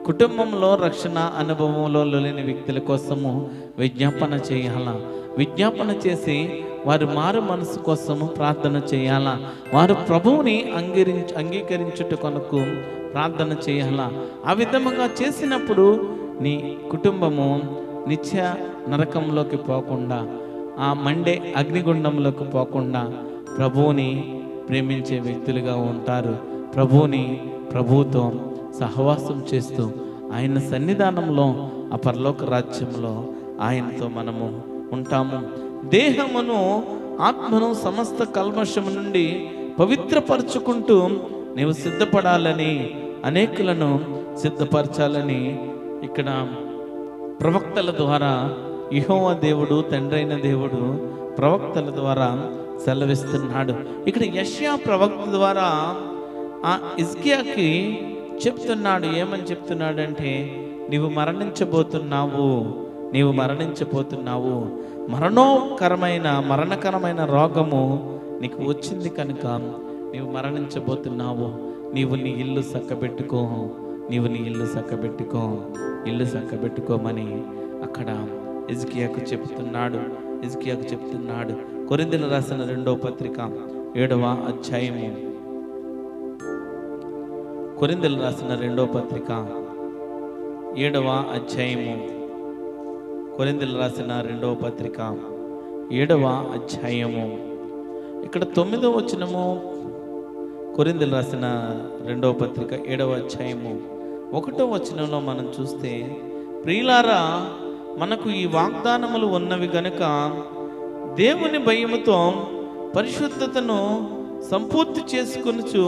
కుటుంబంలో రక్షణ అనుభవంలో లేని వ్యక్తుల కోసము విజ్ఞాపన చేసి వారు మారు మనసు కోసము ప్రార్థన చేయాలా. వారు ప్రభువుని అంగీకరించుట కొరకు ప్రార్థన చేయాలా. ఆ విధముగా చేసినప్పుడు నీ కుటుంబము నిత్య నరకంలోకి పోకుండా, ఆ మండే అగ్నిగుండంలోకి పోకుండా ప్రభువుని ప్రేమించే వ్యక్తులుగా ఉంటారు. ప్రభువుతో సహవాసం చేస్తూ ఆయన సన్నిధానంలో, ఆ పరలోక రాజ్యంలో ఆయనతో మనము ఉంటాము. దేహమును ఆత్మను సమస్త కల్మషము నుండి పవిత్రపరచుకుంటూ నీవు సిద్ధపడాలని, అనేకులను సిద్ధపరచాలని ఇక్కడ ప్రవక్తల ద్వారా యెహోవా దేవుడు, తండ్రైన దేవుడు ప్రవక్తల ద్వారా సెలవిస్తున్నాడు. ఇక్కడ యెషయా ప్రవక్త ద్వారా ఆ హిజ్కియాకి చెప్తున్నాడు. ఏమని చెప్తున్నాడంటే, నీవు మరణించబోతున్నావు, మరణకరమైన రోగము నీకు వచ్చింది కనుక నీవు మరణించబోతున్నావు. నీవు నీ ఇల్లు చక్కబెట్టుకోమని అక్కడ హిజ్కియాకు చెప్తున్నాడు. కొరింథీయులకు రాసిన 2వ పత్రిక 7వ అధ్యాయము. కొరింథీయులకు రాసిన 2వ పత్రిక 7వ అధ్యాయము. కొరింథీయులకు రాసిన 2వ పత్రిక 7వ అధ్యాయము. ఇక్కడ 9వ వచనము. కొరింథీయులకు రాసిన 2వ పత్రిక 7వ అధ్యాయము 1వ వచనంలో మనం చూస్తే, ప్రియులారా, మనకు ఈ వాగ్దానములు ఉన్నవి గనుక దేవుని భయముతో పరిశుద్ధతను సంపూర్తి చేసుకొనుచు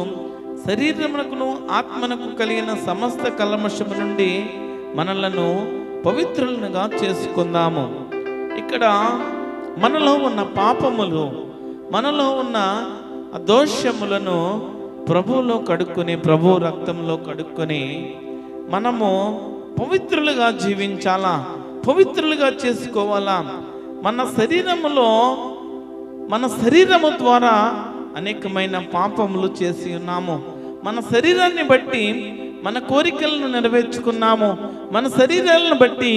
శరీరమునకును ఆత్మనకు కలిగిన సమస్త కల్మషము నుండి మనలను పవిత్రులుగా చేసుకుందాము. ఇక్కడ మనలో ఉన్న పాపములు, మనలో ఉన్న దోషములను ప్రభువులో కడుక్కొని, ప్రభు రక్తంలో కడుక్కొని మనము పవిత్రులుగా జీవించాలా, పవిత్రులుగా చేసుకోవాలా. మన శరీరము ద్వారా అనేకమైన పాపములు చేసి ఉన్నాము. మన శరీరాన్ని బట్టి మన కోరికలను నెరవేర్చుకున్నాము. మన శరీరాలను బట్టి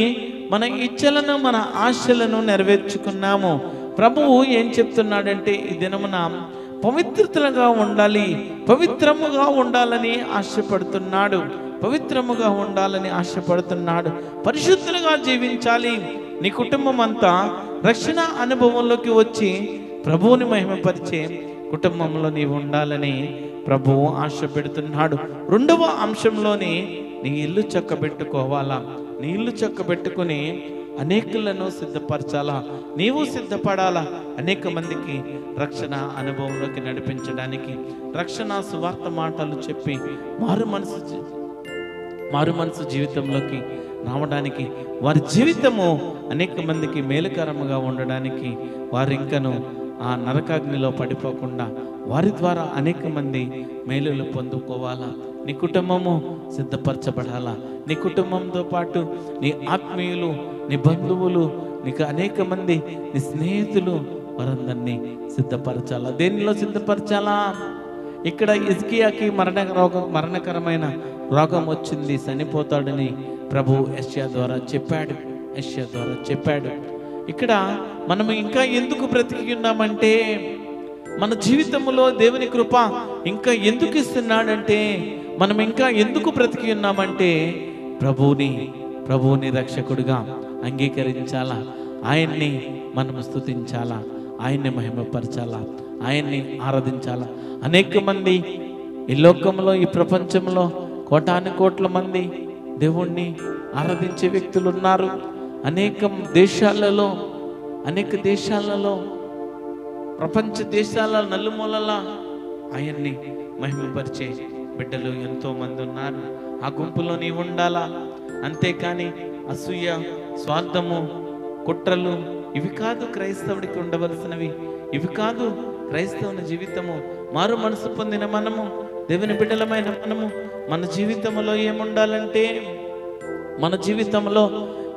మన ఇచ్చలను, మన ఆశలను నెరవేర్చుకున్నాము. ప్రభువు ఏం చెప్తున్నాడంటే, ఈ దినమున పవిత్రతగా ఉండాలి, పవిత్రముగా ఉండాలని ఆశపడుతున్నాడు. పవిత్రముగా ఉండాలని ఆశపడుతున్నాడు. పరిశుద్ధులుగా జీవించాలి. నీ కుటుంబం అంతా రక్షణ అనుభవంలోకి వచ్చి ప్రభువుని మహిమపరిచే కుటుంబంలో నీవు ఉండాలని ప్రభువు ఆశ పెడుతున్నాడు. రెండవ అంశంలోని నీ ఇల్లు చక్కబెట్టుకోవాలా. నీ ఇల్లు చక్కబెట్టుకుని అనేకులను సిద్ధపరచాలా, నీవు సిద్ధపడాలా. అనేక మందికి రక్షణ అనుభవంలోకి నడిపించడానికి, రక్షణ సువార్త మాటలు చెప్పి మారు మనసు జీవితంలోకి రావడానికి, వారి జీవితము అనేక మందికి మేలుకరముగా ఉండడానికి, వారు ఇంకను ఆ నరకాగ్నిలో పడిపోకుండా వారి ద్వారా అనేక మంది మేలులు పొందుకోవాలా. నీ కుటుంబము సిద్ధపరచబడాలా. నీ కుటుంబంతో పాటు నీ ఆత్మీయులు, నీ బంధువులు, నీకు అనేక మంది నీ స్నేహితులు, వారందరినీ సిద్ధపరచాలా. దేనిలో సిద్ధపరచాలా? ఇక్కడ హిజ్కియాకి మరణకరమైన రోగం వచ్చింది, చనిపోతాడని ప్రభు యెషయా ద్వారా చెప్పాడు. ఇక్కడ మనం ఇంకా ఎందుకు బ్రతికి ఉన్నామంటే, మన జీవితంలో దేవుని కృప ఇంకా ఎందుకు ఇస్తున్నాడంటే, మనం ఇంకా ఎందుకు బ్రతికి ఉన్నామంటే, ప్రభువుని రక్షకుడిగా అంగీకరించాలా, ఆయన్ని మనం స్తుతించాలా, ఆయన్ని మహిమపరచాలా, ఆయన్ని ఆరాధించాలా. అనేక మంది ఈ లోకంలో, ఈ ప్రపంచంలో కోటాను కోట్ల మంది దేవుణ్ణి ఆరాధించే వ్యక్తులు ఉన్నారు. అనేక దేశాలలో ప్రపంచ దేశాల నలుమూలలా ఆయన్ని మహిమపరిచే బిడ్డలు ఎంతో మంది ఉన్నారు. ఆ గుంపులో నీవు ఉండాలా. అంతేకాని అసూయ, స్వార్థము, కుట్రలు ఇవి కాదు క్రైస్తవుడికి ఉండవలసినవి. ఇవి కాదు క్రైస్తవుని జీవితము. మారు మనసు పొందిన మనము, దేవుని బిడ్డలమైన మనము, మన జీవితంలో ఏముండాలంటే, మన జీవితంలో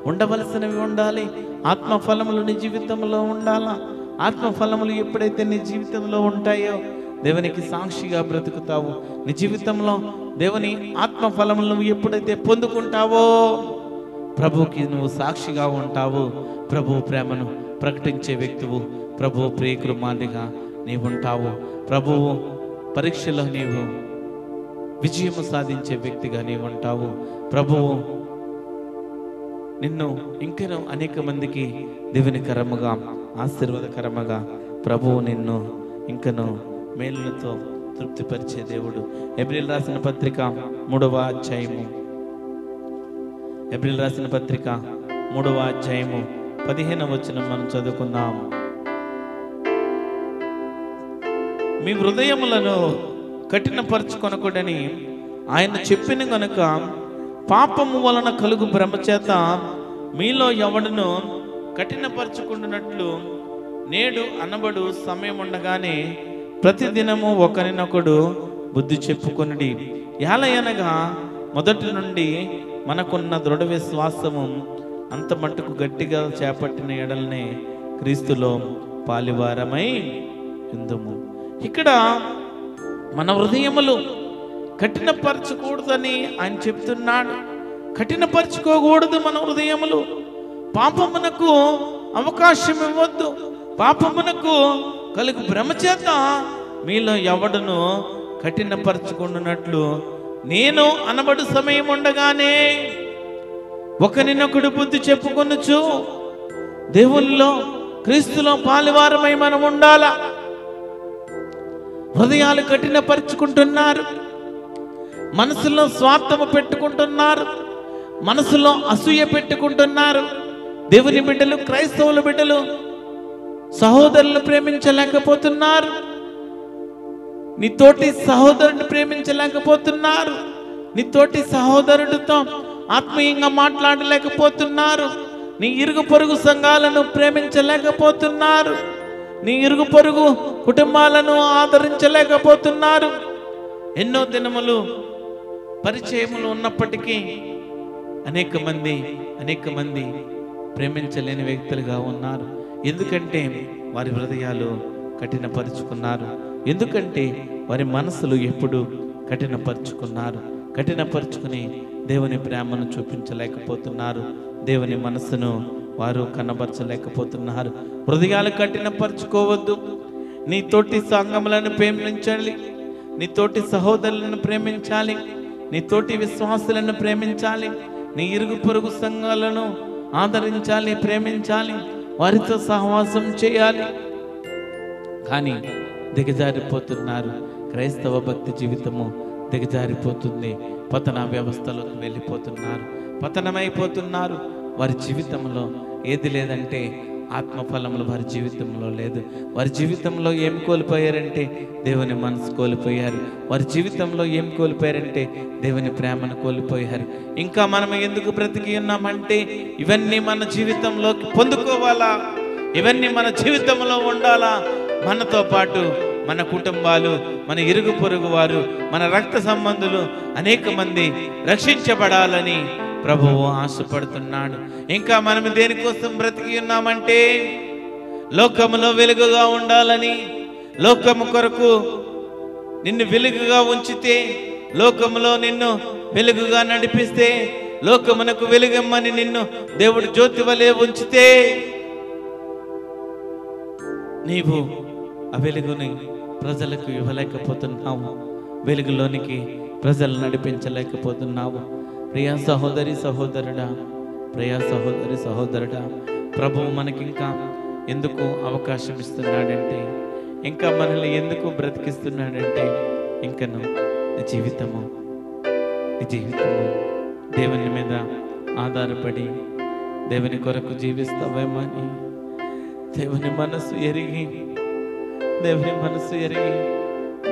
ఉండవలసినవి ఉండాలి. ఆత్మఫలములు నీ జీవితంలో ఉండాలా. ఆత్మఫలములు ఎప్పుడైతే నీ జీవితంలో ఉంటాయో దేవునికి సాక్షిగా బ్రతుకుతావు. నీ జీవితంలో దేవుని ఆత్మఫలములు నువ్వు ఎప్పుడైతే పొందుకుంటావో ప్రభువుకి నువ్వు సాక్షిగా ఉంటావు. ప్రభు ప్రేమను ప్రకటించే వ్యక్తివు, ప్రభు ప్రియకుమారునిగా నీవు ఉంటావు. ప్రభువు పరీక్షలో నీవు విజయము సాధించే వ్యక్తిగా నీవు ఉంటావు. ప్రభువు నిన్ను ఇంకనూ అనేక మందికి దీవెనకరముగా, ఆశీర్వాదకరముగా ప్రభువు నిన్ను ఇంకనూ మేలులతో తృప్తిపరిచే దేవుడు. ఏప్రిల్ రాసిన పత్రిక 3వ అధ్యాయము 15వ వచనం మనం చదువుకుందాం. మీ హృదయములను కఠినపరచుకొనకూడని ఆయన చెప్పిన గనుక పాపము వలన కలుగు భ్రమ చేత మీలో ఎవడను కఠినపరచుకుంటున్నట్లు నేడు అనబడు సమయం ఉండగానే ప్రతిదినము ఒకరినొకడు బుద్ధి చెప్పుకొనుడి. యాలయనగా మొదటి నుండి మనకున్న దృఢ విశ్వాసము అంత మట్టుకు గట్టిగా చేపట్టిన ఎడలనే క్రీస్తులో పాలివారమై ఉందుము. ఇక్కడ మన హృదయములు కఠినపరచకూడదని ఆయన చెప్తున్నాడు. కఠినపరచుకోకూడదు మన హృదయములు. పాపమునకు అవకాశం ఇవ్వద్దు. పాపమునకు కలుగు భ్రమ చేత మీలో ఎవడను కఠినపరచుకున్నట్లు నేను అనబడు సమయం ఉండగానే ఒకరినొకడు బుద్ధి చెప్పుకొనుచు దేవుల్లో క్రీస్తులో పాలివారమై మనం ఉండాలా. హృదయాలు కఠినపరుచుకుంటున్నారు, మనసులో స్వార్థము పెట్టుకుంటున్నారు, మనసులో అసూయ పెట్టుకుంటున్నారు. దేవుని బిడ్డలు, క్రైస్తవుల బిడ్డలు సహోదరులు ప్రేమించలేకపోతున్నారు. నీ తోటి సహోదరుని ప్రేమించలేకపోతున్నారు. నీ తోటి సహోదరుడితో ఆత్మీయంగా మాట్లాడలేకపోతున్నారు. నీ ఇరుగు పొరుగు సంఘాలను ప్రేమించలేకపోతున్నారు. నీ ఇరుగు పొరుగు కుటుంబాలను ఆదరించలేకపోతున్నారు. ఎన్నో దినములు పరిచయములు ఉన్నప్పటికీ అనేక మంది ప్రేమించలేని వ్యక్తులుగా ఉన్నారు. ఎందుకంటే వారి హృదయాలు కఠినపరుచుకున్నారు. ఎందుకంటే వారి మనసులు ఎప్పుడు కఠినపరుచుకుని దేవుని ప్రేమను చూపించలేకపోతున్నారు. దేవుని మనసును వారు కనబరచలేకపోతున్నారు. హృదయాలు కఠినపరుచుకోవద్దు. నీ తోటి సంఘములను ప్రేమించాలి, నీ తోటి సహోదరులను ప్రేమించాలి, నీ తోటి విశ్వాసులను ప్రేమించాలి, నీ ఇరుగు పొరుగు సంఘాలను ఆదరించాలి, ప్రేమించాలి, వారితో సహవాసం చేయాలి. కానీ దిగజారిపోతున్నారు. క్రైస్తవ భక్తి జీవితము దిగజారిపోతుంది. పతన వ్యవస్థలోకి వెళ్ళిపోతున్నారు, పతనమైపోతున్నారు. వారి జీవితంలో ఏది లేదంటే ఆత్మఫలములు వారి జీవితంలో లేదు. వారి జీవితంలో ఏం కోల్పోయారంటే దేవుని మనసు కోల్పోయారు. వారి జీవితంలో ఏం కోల్పోయారంటే దేవుని ప్రేమను కోల్పోయారు. ఇంకా మనం ఎందుకు బ్రతికి ఉన్నామంటే ఇవన్నీ మన జీవితంలోకి పొందుకోవాలా, ఇవన్నీ మన జీవితంలో ఉండాలా. మనతో పాటు మన కుటుంబాలు, మన ఇరుగు పొరుగు వారు, మన రక్త సంబంధులు అనేక మంది రక్షించబడాలని ప్రభువు ఆశపడుతున్నాడు. ఇంకా మనం దేనికోసం బ్రతికి ఉన్నామంటే లోకములో వెలుగుగా ఉండాలని. లోకము కొరకు నిన్ను వెలుగుగా ఉంచితే, లోకములో నిన్ను వెలుగుగా నడిపిస్తే, లోకమునకు వెలుగమ్మని నిన్ను దేవుడు జ్యోతి వలె ఉంచితే నీవు ఆ వెలుగుని ప్రజలకు ఇవ్వలేకపోతున్నావు. వెలుగులోనికి ప్రజలు నడిపించలేకపోతున్నావు. ప్రియా సహోదరి సహోదరుడా, ప్రభువు మనకింకా ఎందుకు అవకాశం ఇస్తున్నాడంటే, ఇంకా మనల్ని ఎందుకు బ్రతికిస్తున్నాడంటే, ఇంకను నీ జీవితము దేవుని మీద ఆధారపడి దేవుని కొరకు జీవిస్తావేమో అని దేవుని మనసు ఎరిగి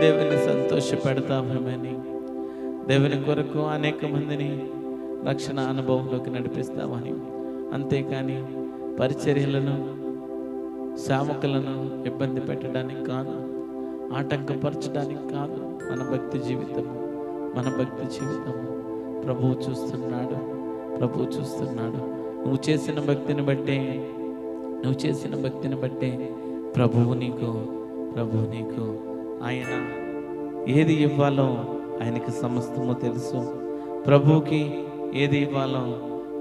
దేవుని సంతోషపెడతామని, దేవుని కొరకు అనేక మందిని రక్షణ అనుభవంలోకి నడిపిస్తామని, అంతేకాని పరిచర్యలను సేవకులను ఇబ్బంది పెట్టడానికి కాదు, ఆటంకపరచడానికి కాదు. మన భక్తి జీవితము ప్రభువు చూస్తున్నాడు. నువ్వు చేసిన భక్తిని బట్టే ప్రభువు నీకు ఆయన ఏది ఇవ్వాలో ఆయనకు సమస్తము తెలుసు. ప్రభువుకి ఏది ఇవ్వాలో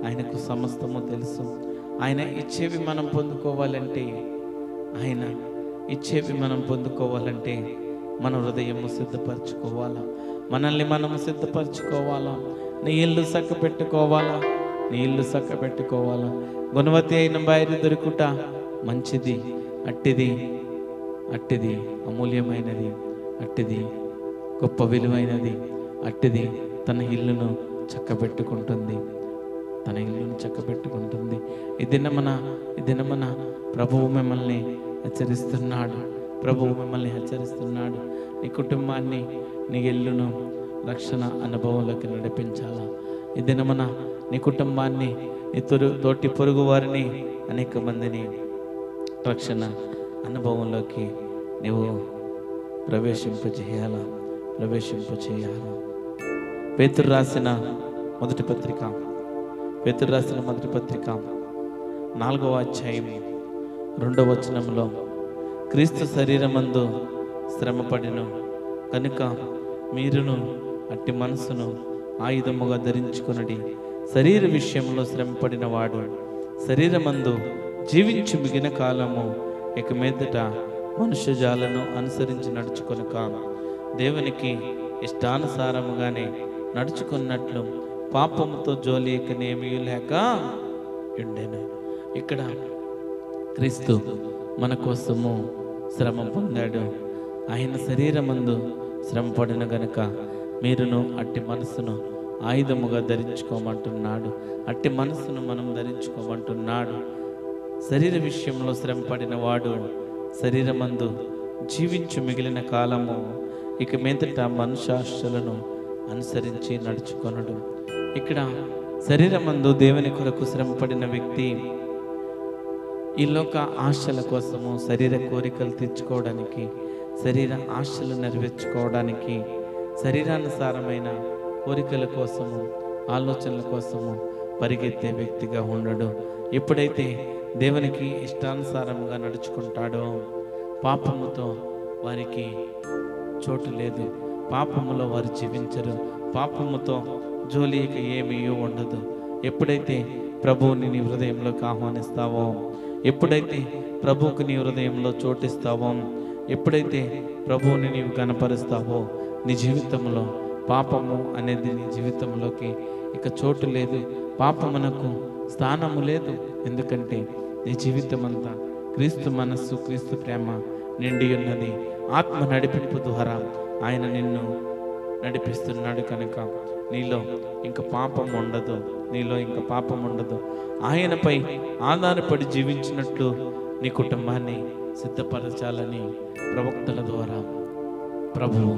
ఆయనకు సమస్తము తెలుసు. ఆయన ఇచ్చేవి మనం పొందుకోవాలంటే మన హృదయము సిద్ధపరచుకోవాలా, మనల్ని మనము సిద్ధపరచుకోవాలా, నీ ఇల్లు చక్కబెట్టుకోవాలా. గుణవతి అయిన భార్య దొరుకుట మంచిది, అట్టిది అమూల్యమైనది, అట్టిది గొప్ప విలువైనది, అట్టిది తన ఇల్లును చక్కబెట్టుకుంటుంది. ఈ దినమన ప్రభువు మిమ్మల్ని హెచ్చరిస్తున్నాడు. నీ కుటుంబాన్ని, నీ ఇల్లును రక్షణ అనుభవంలోకి నడిపించాలా. ఈ దినమన నీ కుటుంబాన్ని, నీ తోటి పొరుగు వారిని, అనేక మందిని రక్షణ అనుభవంలోకి నీవు ప్రవేశింపచేయాలా. పేతురు రాసిన మొదటి పత్రిక 4వ అధ్యాయం 2వ వచనంలో, క్రీస్తు శరీరమందు శ్రమపడిను కనుక మీరును అట్టి మనసును ఆయుధముగా ధరించుకొనుడి. శరీర విషయంలో శ్రమపడిన వాడు శరీరమందు జీవించి మిగిలిన కాలము ఇక మీదట మనుష్యజాలను అనుసరించి నడుచుకొనక దేవునికి ఇష్టానుసారముగానే నడుచుకున్నట్లు పాపముతో జోలియకనేమీ లేక ఉండెను. ఇక్కడ క్రీస్తు మన కోసము శ్రమ పొందాడు. ఆయన శరీరమందు శ్రమ పడిన గనుక మీరును అట్టి మనసును ఆయుధముగా ధరించుకోమంటున్నాడు. అట్టి మనసును మనం ధరించుకోమంటున్నాడు. శరీర విషయంలో శ్రమ పడిన వాడు శరీరమందు జీవించు మిగిలిన కాలము ఇక మీదట మనుష్యాశలను అనుసరించి నడుచుకొనడు. ఇక్కడ శరీరమందు దేవుని కొరకు శ్రమపడిన వ్యక్తి ఈ లోక ఆశల కోసము, శరీర కోరికలు తీర్చుకోవడానికి, శరీర ఆశలు నెరవేర్చుకోవడానికి, శరీరానుసారమైన కోరికల కోసము, ఆలోచనల కోసము పరిగెత్తే వ్యక్తిగా ఉండడు. ఎప్పుడైతే దేవునికి ఇష్టానుసారంగా నడుచుకుంటాడో పాపముతో వారికి చోటు లేదు, పాపములో వారు జీవించరు, పాపముతో జోలి ఇక ఏమీ ఉండదు. ఎప్పుడైతే ప్రభువుని నీ హృదయంలోకి ఆహ్వానిస్తావో, ఎప్పుడైతే ప్రభువుకు నీ హృదయంలో చోటిస్తావో, ఎప్పుడైతే ప్రభువుని నీవు కనపరుస్తావో, నీ జీవితంలో పాపము అనేది నీ జీవితంలోకి ఇక చోటు లేదు, పాపమునకు స్థానము లేదు. ఎందుకంటే నీ జీవితం అంతా క్రీస్తు మనస్సు, క్రీస్తు ప్రేమ నిండి ఉన్నది. ఆత్మ నడిపింపు ద్వారా ఆయన నిన్ను నడిపిస్తున్నాడు కనుక నీలో ఇంక పాపం ఉండదు, నీలో ఇంక పాపం ఉండదు. ఆయనపై ఆధారపడి జీవించినట్లు నీ కుటుంబాన్ని సిద్ధపరచాలని ప్రవక్తల ద్వారా ప్రభువు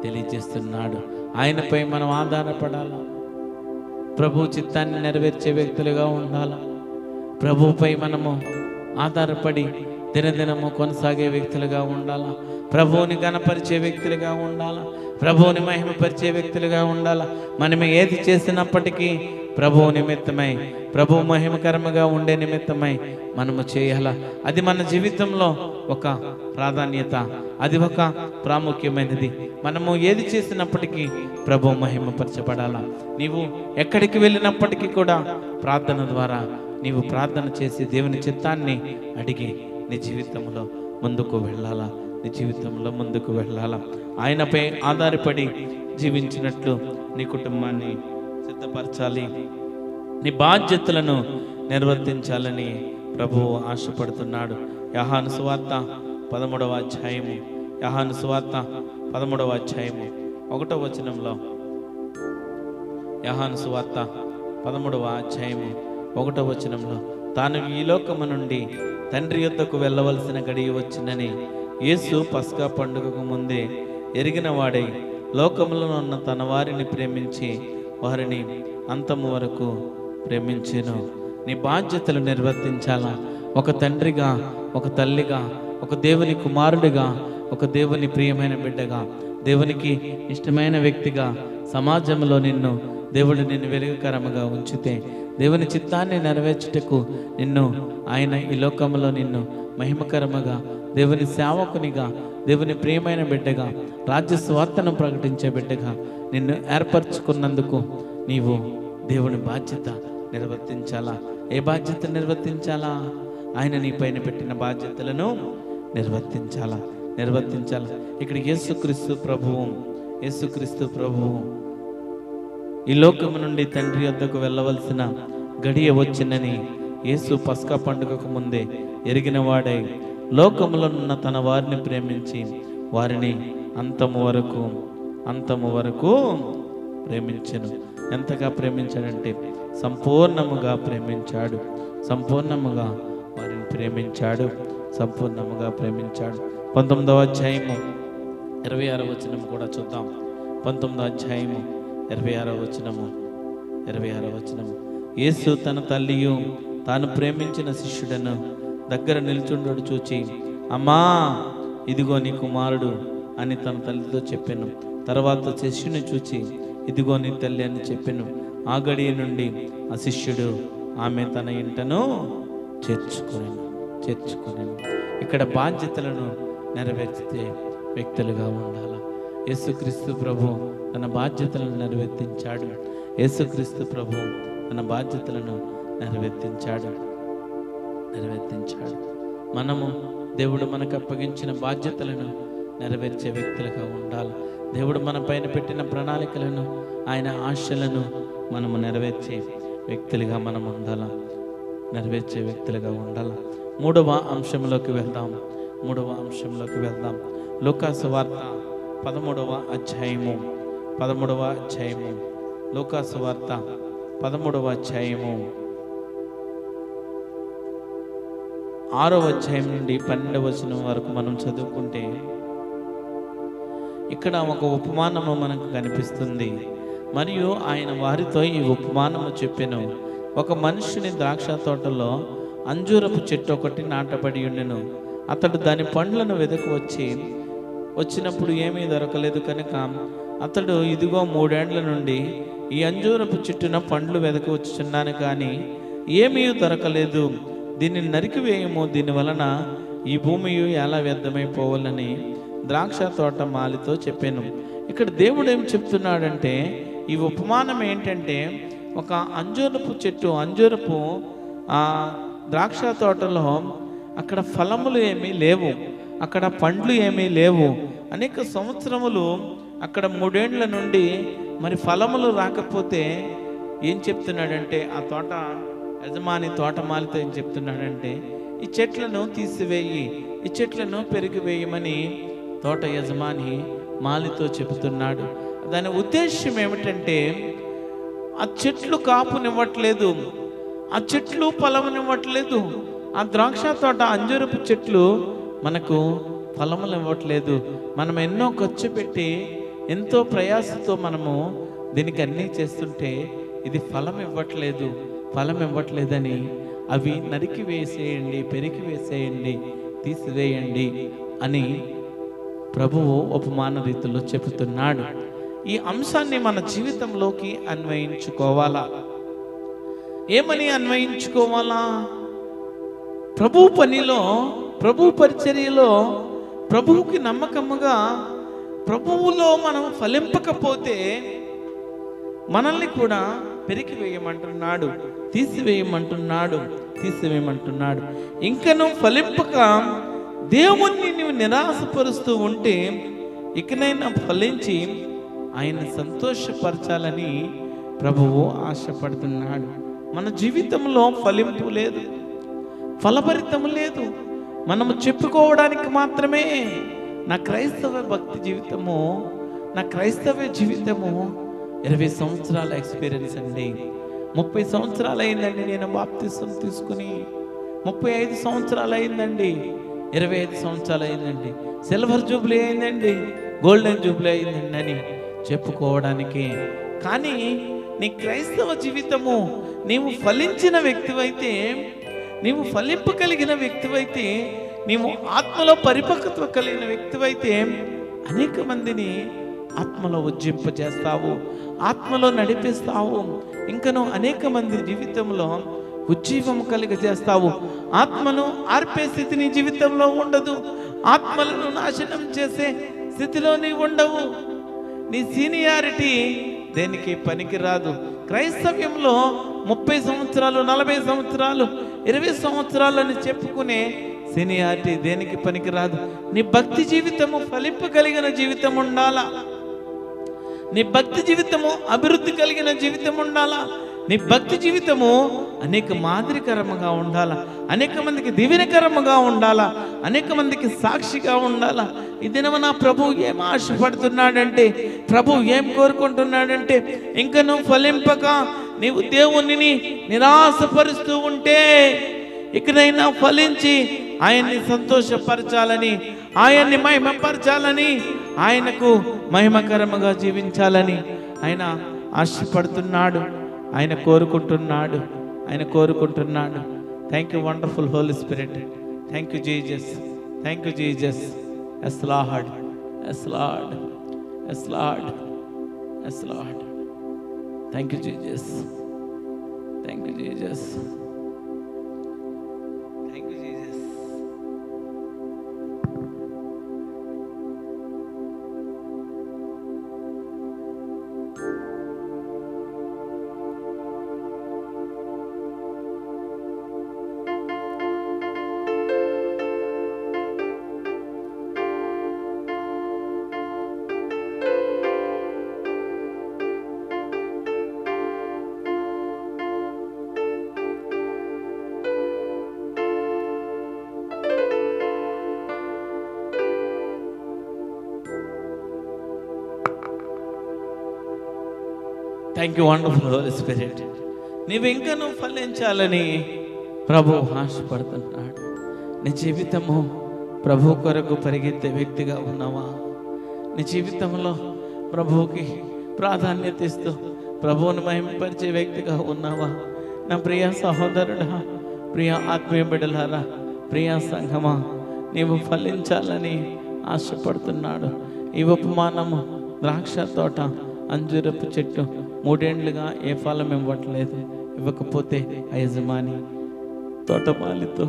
తెలియజేస్తున్నాడు. ఆయనపై మనం ఆధారపడాలి, ప్రభు చిత్తాన్ని నెరవేర్చే వ్యక్తులుగా ఉండాలి. ప్రభువుపై మనము ఆధారపడి దినదినము కొనసాగే వ్యక్తులుగా ఉండాలా. ప్రభువుని గణపరిచే వ్యక్తులుగా ఉండాలా, ప్రభువుని మహిమపరిచే వ్యక్తులుగా ఉండాలా. మనం ఏది చేసినప్పటికీ ప్రభువు నిమిత్తమై, ప్రభువు మహిమకరముగా ఉండే నిమిత్తమై మనము చేయాలా. అది మన జీవితంలో ఒక ప్రాధాన్యత, అది ఒక ప్రాముఖ్యమైనది. మనము ఏది చేసినప్పటికీ ప్రభువు మహిమపరచబడాలా. నీవు ఎక్కడికి వెళ్ళినప్పటికీ కూడా ప్రార్థన ద్వారా నీవు ప్రార్థన చేసి దేవుని చిత్తాన్ని అడిగి నీ జీవితంలో ముందుకు వెళ్ళాలా, నీ జీవితంలో ముందుకు వెళ్ళాలా. ఆయనపై ఆధారపడి జీవించినట్లు నీ కుటుంబాన్ని సిద్ధపరచాలి, నీ బాధ్యతలను నిర్వర్తించాలని ప్రభువు ఆశపడుతున్నాడు. యోహాను సువార్త 13వ అధ్యాయము, యోహాను సువార్త 13వ అధ్యాయము 1వ వచనంలో, యోహాను సువార్త 13వ అధ్యాయము 1వ వచనంలో, తాను ఈ లోకము నుండి తండ్రి యొద్దకు వెళ్ళవలసిన గడియ వచ్చిందని యేసు పస్కా పండుగకు ముందే ఎరిగిన వాడై లోకములో ఉన్న తన వారిని ప్రేమించి వారిని అంతము వరకు ప్రేమించెను. నీ బాధ్యతలు నిర్వర్తించాలా. ఒక తండ్రిగా, ఒక తల్లిగా, ఒక దేవుని కుమారుడిగా, ఒక దేవుని ప్రియమైన బిడ్డగా, దేవునికి ఇష్టమైన వ్యక్తిగా సమాజంలో దేవుడు నిన్ను వెలుగుకరముగా ఉంచితే, దేవుని చిత్తాన్ని నెరవేర్చుటకు ఆయన ఈ లోకంలో నిన్ను మహిమకరముగా, దేవుని సేవకునిగా, దేవుని ప్రియమైన బిడ్డగా, రాజ్య స్వార్థను ప్రకటించే బిడ్డగా నిన్ను ఏర్పరచుకున్నందుకు నీవు దేవుని బాధ్యత నిర్వర్తించాలా. ఏ బాధ్యత నిర్వర్తించాలా? ఆయన నీ పైన పెట్టిన బాధ్యతలను నిర్వర్తించాలా. ఇక్కడ యేసుక్రీస్తు ప్రభువు ఈ లోకము నుండి తండ్రి వద్దకు వెళ్ళవలసిన గడియ వచ్చిందని యేసు పస్కా పండుగకు ముందే ఎరిగిన వాడై లోకములో ఉన్న తన వారిని ప్రేమించి వారిని అంతము వరకు ప్రేమించెను. ఎంతగా ప్రేమించాడంటే సంపూర్ణముగా ప్రేమించాడు, సంపూర్ణముగా వారిని ప్రేమించాడు, సంపూర్ణముగా ప్రేమించాడు. 19వ అధ్యాయము 26వ వచనం కూడా చూద్దాం. 19వ అధ్యాయము 26వ వచనము. యేసు తన తల్లియు తాను ప్రేమించిన శిష్యుడను దగ్గర నిల్చుండు చూచి, అమ్మా ఇదిగో నీ కుమారుడు అని తన తల్లితో చెప్పాను. తర్వాత శిష్యుని చూచి, ఇదిగో నీ తల్లి అని చెప్పాను. ఆ గడియ నుండి ఆ శిష్యుడు ఆమె తన ఇంటను చేర్చుకునేను. ఇక్కడ బాధ్యతలను నెరవేర్చితే వ్యక్తులుగా ఉండాలి. యేసుక్రీస్తు ప్రభు తన బాధ్యతలను నెరవేర్తించాడు. యేసుక్రీస్తు ప్రభు తన బాధ్యతలను నెరవేర్తించాడు. మనము దేవుడు మనకు అప్పగించిన బాధ్యతలను నెరవేర్చే వ్యక్తులుగా ఉండాలి. దేవుడు మన పైన పెట్టిన ప్రణాళికలను, ఆయన ఆశలను మనము నెరవేర్చే వ్యక్తులుగా మనం ఉండాలి. మూడవ అంశంలోకి వెళ్దాం. లూకాసు వార్త 13వ అధ్యాయము లూకాసు వార్త 13వ అధ్యాయము 6వ అధ్యాయం నుండి 12వ వచనం వరకు మనం చదువుకుంటే ఇక్కడ ఒక ఉపమానము మనకు కనిపిస్తుంది. మరియు ఆయన వారితో ఈ ఉపమానము చెప్పెను. ఒక మనుష్యుని ద్రాక్ష తోటలో అంజూరపు చెట్టు ఒకటి నాటబడి ఉండెను. అతడు దాని పండ్లను వచ్చినప్పుడు ఏమీ దొరకలేదు కనుక అతడు, ఇదిగో 3 ఏండ్ల నుండి ఈ అంజూరపు చెట్టున పండ్లు వెదకవచ్చుచున్నాను, కానీ ఏమీ దొరకలేదు. దీన్ని నరికివేయము, దీని వలన ఈ భూమి ఎలా వ్యర్థమైపోవాలని ద్రాక్ష తోట మాలితో చెప్పాను. ఇక్కడ దేవుడు ఏం చెప్తున్నాడంటే, ఈ ఉపమానం ఏంటంటే, ఒక అంజూరపు ద్రాక్ష తోటలో అక్కడ ఫలములు ఏమీ లేవు, అక్కడ పండ్లు ఏమీ లేవు. అనేక సంవత్సరములు అక్కడ 3 ఏండ్ల నుండి మరి ఫలములు రాకపోతే ఏం చెప్తున్నాడంటే, ఆ తోట యజమాని తోటమాలితో ఏం చెప్తున్నాడంటే, ఈ చెట్లను తీసివేయి, ఈ చెట్లను పెరిగివేయమని తోట యజమాని మాలితో చెబుతున్నాడు. దాని ఉద్దేశం ఏమిటంటే, ఆ చెట్లు కాపునివ్వట్లేదు, ఆ చెట్లు ఫలమునివ్వట్లేదు, ఆ ద్రాక్ష తోట అంజూరపు చెట్లు మనకు ఫలములు ఇవ్వట్లేదు. మనం ఎన్నో ఖర్చు పెట్టి ఎంతో ప్రయాసతో మనము దీనికి అన్నీ చేస్తుంటే ఇది ఫలం ఇవ్వట్లేదని అవి నరికి వేసేయండి, పెరికి వేసేయండి, తీసివేయండి అని ప్రభువు ఉపమాన రీతిలో చెబుతున్నాడు. ఈ అంశాన్ని మన జీవితంలోకి అన్వయించుకోవాలా. ఏమని అన్వయించుకోవాలా? ప్రభు పనిలో, ప్రభు పరిచర్యలో, ప్రభువుకి నమ్మకముగా ప్రభువులో మనం ఫలింపకపోతే మనల్ని కూడా పెరికి వేయమంటున్నాడు, తీసివేయమంటున్నాడు. ఇంకను ఫలింపక దేవుణ్ణి నీవు నిరాశపరుస్తూ ఉంటే ఇకనైనా ఫలించి ఆయన సంతోషపరచాలని ప్రభువు ఆశపడుతున్నాడు. మన జీవితంలో ఫలింపు లేదు, ఫలభరితం లేదు. మనము చెప్పుకోవడానికి మాత్రమే నా క్రైస్తవ భక్తి జీవితము, నా క్రైస్తవ జీవితము 20 సంవత్సరాల ఎక్స్పీరియన్స్ అండి, 30 సంవత్సరాలు అయిందండి నేను బాప్తిసం తీసుకుని, 35 సంవత్సరాలు అయిందండి, 25 సంవత్సరాలు అయిందండి, సిల్వర్ జూబ్లీ అయిందండి, గోల్డెన్ జూబ్లీ అయిందండి అని చెప్పుకోవడానికి. కానీ నీ క్రైస్తవ జీవితము నీవు ఫలించిన వ్యక్తివైతే, నీవు ఫలింపగలిగిన వ్యక్తివైతే, నీవు ఆత్మలో పరిపక్వత కలిగిన వ్యక్తివైతే అనేక మందిని ఆత్మలో ఉజ్జింపజేస్తావు, ఆత్మలో నడిపిస్తావు. ఇంకను అనేక మంది జీవితంలో ఉజ్జీవం కలిగజేస్తావు. ఆత్మను ఆర్పే స్థితి నీ జీవితంలో ఉండదు, ఆత్మలను నాశనం చేసే స్థితిలో నీ ఉండవు. నీ సీనియారిటీ దేనికి పనికిరాదు. క్రైస్తవ్యంలో 30 సంవత్సరాలు, 40 సంవత్సరాలు, 20 సంవత్సరాలు అని చెప్పుకునే సీనియారిటీ దేనికి పనికిరాదు. నీ భక్తి జీవితము ఫలింపగలిగిన జీవితం ఉండాలా, నీ భక్తి జీవితము అభివృద్ధి కలిగిన జీవితం ఉండాలా, నీ భక్తి జీవితము అనేక మాదిరికరముగా ఉండాలా, అనేక మందికి దీవెనకరముగా ఉండాలా, అనేక మందికి సాక్షిగా ఉండాలా. ఈ దినము నా ప్రభు ఏం ఆశపడుతున్నాడంటే, ప్రభు ఏం కోరుకుంటున్నాడంటే, ఇంకా నువ్వు ఫలింపక నీవు దేవునిని నిరాశపరుస్తూ ఉంటే ఇకనైనా ఫలించి ఆయన్ని సంతోషపరచాలని, ఆయన్ని మహిమపరచాలని, ఆయనకు మహిమకరముగా జీవించాలని ఆయన ఆశపడుతున్నాడు, ఆయన కోరుకుంటున్నాడు. Thank you wonderful Holy Spirit. Thank you Jesus, thank you Jesus. Yes Lord, yes Lord, yes Lord, yes Lord. Thank you Jesus, thank you Jesus, thank you Jesus. Thank you wonderful Holy Spirit. నీవు ఇంకా నువ్వు ఫలించాలని ప్రభు ఆశపడుతున్నాడు. నీ జీవితము ప్రభు కొరకు పరిగెత్తే వ్యక్తిగా ఉన్నావా? నీ జీవితంలో ప్రభువుకి ప్రాధాన్యత ఇస్తూ ప్రభువును మహిమపరిచే వ్యక్తిగా ఉన్నావా? నా ప్రియ సహోదరుడా, ప్రియ ఆత్మీయ బిడ్డలారా, ప్రియ సంఘమా, నీవు ఫలించాలని ఆశపడుతున్నాడు. ఈ ఉపమానము ద్రాక్ష తోట, అంజూరపు చెట్టు 3 ఏళ్లుగా ఏ ఫలం ఇవ్వట్లేదు. ఇవ్వకపోతే ఆ యజమాని తోటమాలితో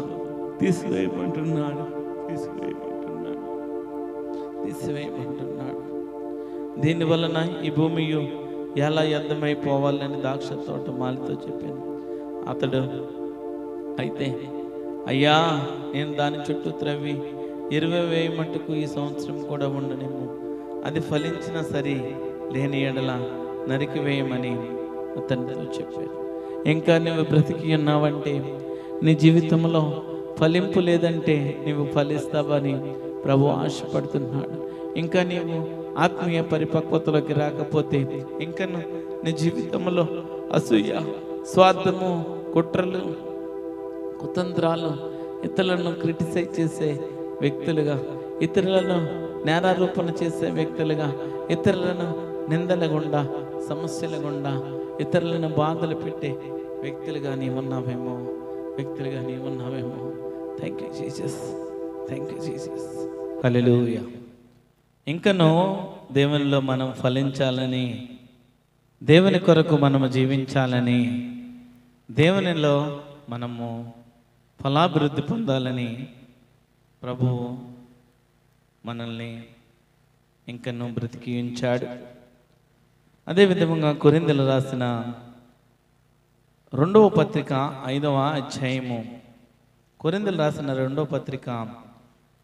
తీసివేయమంటున్నాడు. దీని వలన ఈ భూమి ఎలా వ్యర్థమైపోవాలని ద్రాక్ష తోటమాలితో చెప్పాను. అతడు అయితే, అయ్యా, నేను దాని చుట్టూ త్రవ్వి 20 వేయమంటకు ఈ సంవత్సరం కూడా ఉండనేమో, అది ఫలించినా సరే, లేని ఎడల నరికి వేయమని అతనితో చెప్పారు. ఇంకా నువ్వు బ్రతికి ఉన్నావంటే, నీ జీవితంలో ఫలింపు లేదంటే నువ్వు ఫలిస్తావని ప్రభు ఆశపడుతున్నాడు. ఇంకా నీవు ఆత్మీయ పరిపక్వతలోకి రాకపోతే, ఇంకా నీ జీవితంలో అసూయ, స్వార్థము, కుట్రలు, కుతంత్రాలు, ఇతరులను క్రిటిసైజ్ చేసే వ్యక్తులుగా, ఇతరులను నేరారోపణ చేసే వ్యక్తులుగా, ఇతరులను నిందల గుండా, సమస్యల గుండా, ఇతరులను బాధలు పెట్టే వ్యక్తులుగా నీవున్నావేమో. Thank you Jesus, thank you Jesus, hallelujah. ఇంకను దేవునిలో మనం ఫలించాలని, దేవుని కొరకు మనము జీవించాలని, దేవునిలో మనము ఫలాభివృద్ధి పొందాలని ప్రభువు మనల్ని ఇంకను బ్రతికి ఉంచాడు. అదేవిధంగా కొరింథీయులకు రాసిన 2వ పత్రిక 5వ అధ్యాయము, కొరింథీయులకు రాసిన 2వ పత్రిక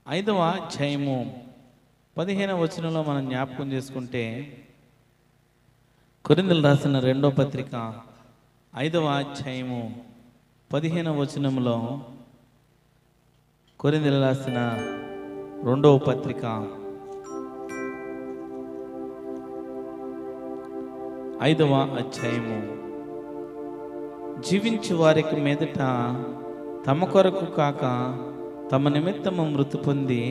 5వ అధ్యాయము 15వ వచనంలో మనం జ్ఞాపకం చేసుకుంటే, కొరింథీయులకు రాసిన 2వ పత్రిక 5వ అధ్యాయము 15వ వచనంలో, కొరింథీయులకు రాసిన 2వ పత్రిక 5వ అధ్యాయము, జీవించు వారికి మీదట తమ కొరకు కాక తమ నిమిత్తము మృతి పొంది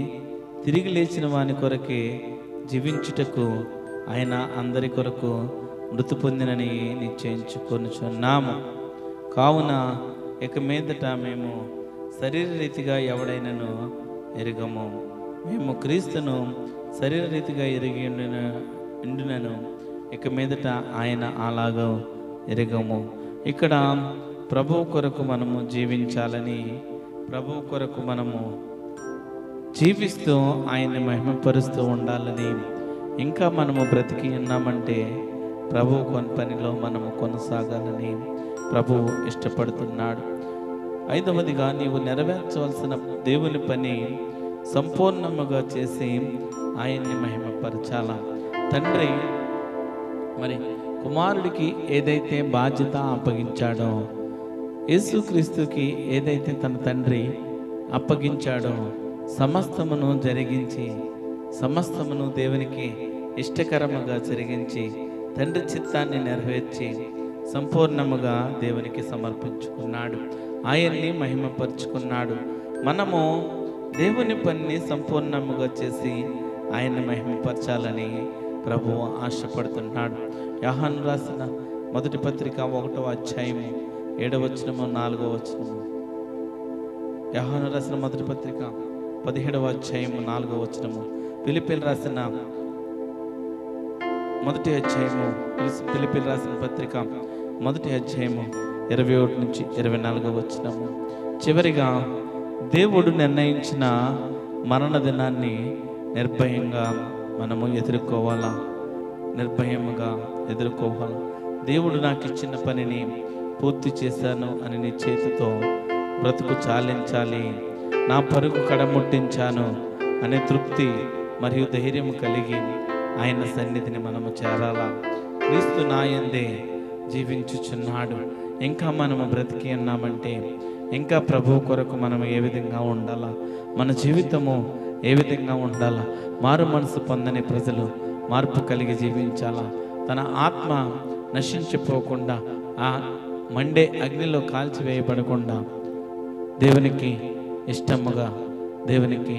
తిరిగి లేచిన వాని కొరకే జీవించుటకు ఆయన అందరి కొరకు మృతి పొందినని నిశ్చయించుకొనుచున్నాము. కావున ఇక మీదట మేము శరీరరీతిగా ఎవడైనను ఎరుగము. మేము క్రీస్తును శరీరరీతిగా ఎరిగి ఉండునను, ఇక మీదట ఆయన అలాగో ఎరగము. ఇక్కడ ప్రభువు కొరకు మనము జీవించాలని, ప్రభువు కొరకు మనము జీవిస్తూ ఆయన్ని మహిమపరుస్తూ ఉండాలని, ఇంకా మనము బ్రతికి ఉన్నామంటే ప్రభువు కొన్ని పనిలో మనము కొనసాగాలని ప్రభువు ఇష్టపడుతున్నాడు. 5వదిగా, నీవు నెరవేర్చవలసిన దేవుని పని సంపూర్ణముగా చేసి ఆయన్ని మహిమపరచాల. తండ్రి మరి కుమారుడికి ఏదైతే బాధ్యత అప్పగించాడో, యేసుక్రీస్తుకి ఏదైతే తన తండ్రి అప్పగించాడో, సమస్తమును జరిగించి, సమస్తమును దేవునికి ఇష్టకరముగా జరిగించి, తండ్రి చిత్తాన్ని నెరవేర్చి సంపూర్ణముగా దేవునికి సమర్పించుకున్నాడు. ఆయన్ని మహిమపరుచుకున్నాడు. మనము దేవుని పనిని సంపూర్ణముగా చేసి ఆయన్ని మహిమపరచాలని ప్రభువు ఆశపడుతున్నాడు. యోహాను రాసిన మొదటి పత్రిక 1వ అధ్యాయము 7వ వచనము 4వ వచనము. యోహాను రాసిన మొదటి పత్రిక 17వ అధ్యాయము 4వ వచనము. ఫిలిప్పీయులకు రాసిన మొదటి అధ్యాయము, ఫిలిప్పీయులకు రాసిన పత్రిక మొదటి అధ్యాయము 21 నుంచి 24వ వచనము. చివరిగా, దేవుడు నిర్ణయించిన మరణ దినాన్ని నిర్భయంగా మనము ఎదుర్కోవాలా, నిర్భయముగా ఎదుర్కోవాలి. దేవుడు నాకు ఇచ్చిన పనిని పూర్తి చేశాను అని నీ చేతితో బ్రతుకు చాలించాలి. నా పరుగు కడముట్టించాను అనే తృప్తి మరియు ధైర్యం కలిగి ఆయన సన్నిధిని మనము చేరాలా. క్రీస్తు నాయందే జీవించుచున్నాడు. ఇంకా మనము బ్రతికి ఉన్నామంటే, ఇంకా ప్రభువు కొరకు మనం ఏ విధంగా ఉండాలా, మన జీవితము ఏ విధంగా ఉండాలా. మారు మనసు పొందని ప్రజలు మార్పు కలిగి జీవించాలా. తన ఆత్మ నశించిపోకుండా, ఆ మండే అగ్నిలో కాల్చివేయబడకుండా దేవునికి ఇష్టముగా, దేవునికి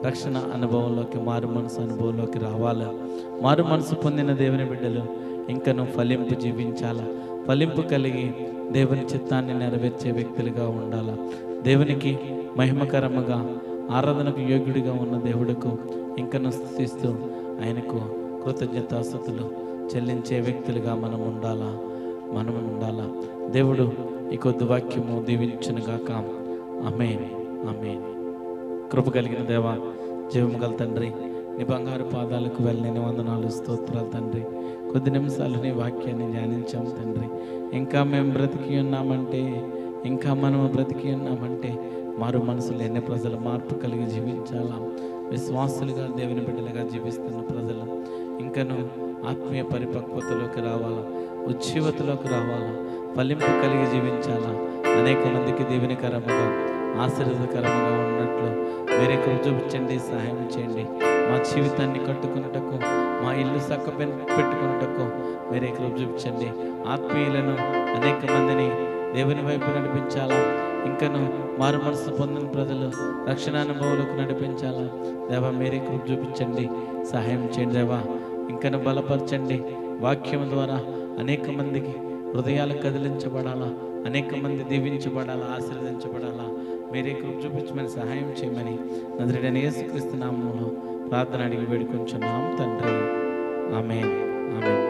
రక్షణ అనుభవంలోకి, మారు మనసు అనుభవంలోకి రావాలా. మారు మనసు పొందిన దేవుని బిడ్డలు ఇంకను ఫలింపు జీవించాలా. ఫలింపు కలిగి దేవుని చిత్తాన్ని నెరవేర్చే వ్యక్తులుగా ఉండాలా. దేవునికి మహిమకరముగా, ఆరాధనకు యోగ్యుడిగా ఉన్న దేవుడుకు ఇంకను స్తుతిస్తూ ఆయనకు కృతజ్ఞతాస్తుతులు చెల్లించే వ్యక్తులుగా మనం ఉండాలా. దేవుడు ఈ కొద్ది వాక్యము దీవించునుగాక. ఆమేన్, ఆమేన్. కృప కలిగిన దేవా, జీవము గల తండ్రి, నీ బంగారు పాదాలకు వెళ్ళని వందనాలు, స్తోత్రాలు తండ్రి. కొద్ది నిమిషాలు నీ వాక్యాన్ని ధ్యానించాం తండ్రి. ఇంకా మేము బ్రతికి ఉన్నామంటే మారు మనసు లేని ప్రజలు మార్పు కలిగి జీవించాలా. విశ్వాసులుగా, దేవుని బిడ్డలుగా జీవిస్తున్న ప్రజలు ఇంకను ఆత్మీయ పరిపక్వతలోకి రావాలా, ఉజ్జీవతలోకి రావాలా, ఫలింపు కలిగి జీవించాలా. అనేక మందికి దీవెనకరముగా, ఆశీర్వాదకరముగా ఉన్నట్లు మీరే కృప చూపించండి, సహాయం చేయండి. మా జీవితాన్ని కట్టుకున్నటకు, మా ఇల్లు పెట్టుకున్నటకు మీరే కృప చూపించండి. ఆత్మీయులను, అనేక మందిని దేవుని వైపు నడిపించాలా. ఇంకను మారు మనసు పొందిన ప్రజలు రక్షణ అనుభవాలకు నడిపించాలా. దేవా, మీరే కృప చూపించండి, సహాయం చేయండి. దేవా, ఇంకను బలపరచండి. వాక్యం ద్వారా అనేక మందికి హృదయాలు కదిలించబడాలా, అనేక మంది దీవించబడాలా, ఆశీర్వదించబడాలా. మీరే కృప చూపించమని, సహాయం చేయమని నజరేయుడైన యేసుక్రీస్తు నామములో ప్రార్థన అడిగి వేడుకొంచున్నాం తండ్రి. ఆమేన్, ఆమేన్.